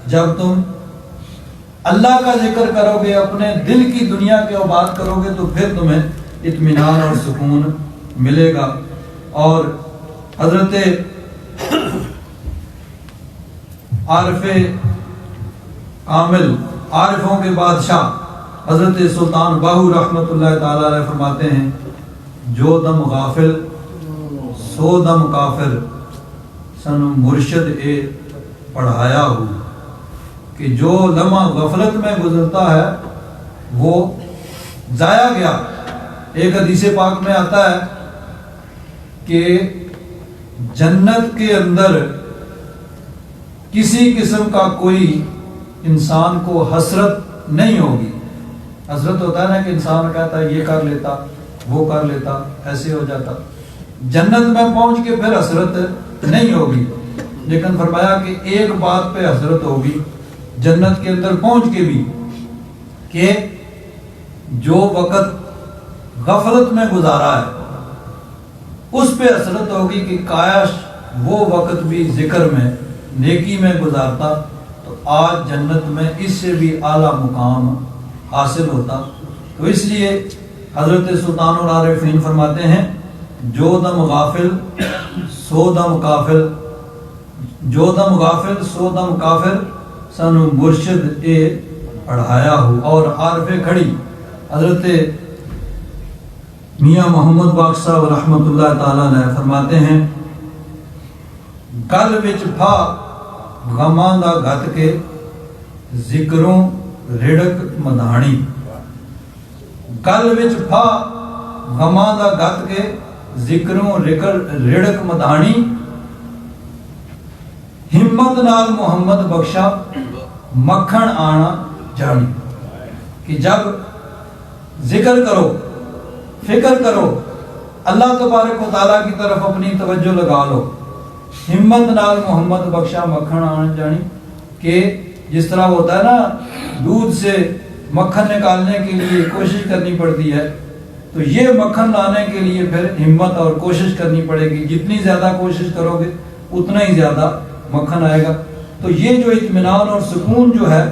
جب تم اللہ کا ذکر کرو گے، اپنے دل کی دنیا کی بات کرو گے تو پھر تمہیں اطمینان اور سکون ملے گا۔ اور حضرت عارف کامل، عارفوں کے بادشاہ حضرت سلطان باہو رحمۃ اللہ تعالی علیہ فرماتے ہیں جو دم غافل سو دم کافر سن مرشد اے پڑھایا ہو، کہ جو لمحہ غفلت میں گزرتا ہے وہ ضائع گیا۔ ایک حدیث پاک میں آتا ہے کہ جنت کے اندر کسی قسم کا کوئی انسان کو حسرت نہیں ہوگی۔ حسرت ہوتا ہے نا کہ انسان کہتا ہے یہ کر لیتا، وہ کر لیتا، ایسے ہو جاتا، جنت میں پہنچ کے پھر حسرت نہیں ہوگی۔ لیکن فرمایا کہ ایک بات پہ حسرت ہوگی جنت کے اندر پہنچ کے بھی، کہ جو وقت غفلت میں گزارا ہے اس پہ حسرت ہوگی کہ کاش وہ وقت بھی ذکر میں، نیکی میں گزارتا تو آج جنت میں اس سے بھی اعلیٰ مقام حاصل ہوتا۔ تو اس لیے حضرت سلطان العارفین فرماتے ہیں جو دم غافل سو دم کافر، جو دم غافل سو دم کافر سن مرشد اے پڑھایا ہو۔ اور عارف کھڑی حضرت میاں محمد باقر صاحب رحمۃ اللہ تعالیٰ علیہ فرماتے ہیں گل وچ پھا غماں دا گھت کے ذکروں رڑک مدھاڑی، گل وچ پھا غماں دا گھت کے ذکروں رڑک مدھاڑی، ہمت نال محمد بخشا مکھن آنا جانی، کہ جب ذکر کرو، فکر کرو، اللہ تبارک و تعالیٰ کی طرف اپنی توجہ لگا لو، ہمت نال محمد بخشا مکھن آنا جانی، کہ جس طرح ہوتا ہے نا دودھ سے مکھن نکالنے کے لیے کوشش کرنی پڑتی ہے، تو یہ مکھن لانے کے لیے پھر ہمت اور کوشش کرنی پڑے گی، جتنی زیادہ کوشش کرو گے اتنا ہی زیادہ مکھن آئے گا۔ تو یہ جو اطمینان اور سکون جو ہے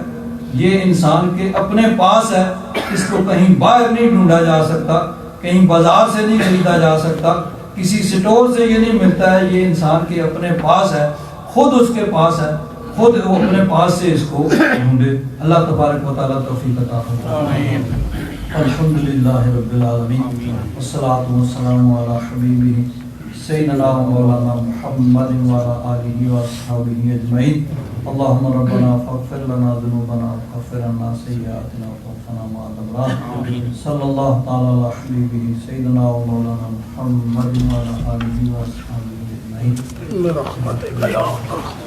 یہ انسان کے اپنے پاس ہے، اس کو کہیں باہر نہیں ڈھونڈا جا سکتا، کہیں بازار سے نہیں خریدا جا سکتا، کسی سٹور سے یہ نہیں ملتا ہے، یہ انسان کے اپنے پاس ہے، خود اس کے پاس ہے، خود وہ اپنے پاس سے اس کو ڈھونڈے۔ اللہ تبارک و تعالیٰ توفیق عطا فرمائے۔ الحمدللہ رب العالمین والصلاۃ والسلام علی حبیبہ سيدنا ومولانا محمد وعلى آله وأصحابه أجمعين. اللهم ربنا فاغفر لنا ذنوبنا وكفر عنا سيئاتنا وتوفنا مع الأبرار. صلى الله تعالى على حبيبه سيدنا ومولانا محمد وعلى آله وأصحابه أجمعين. برحمتك يا رب.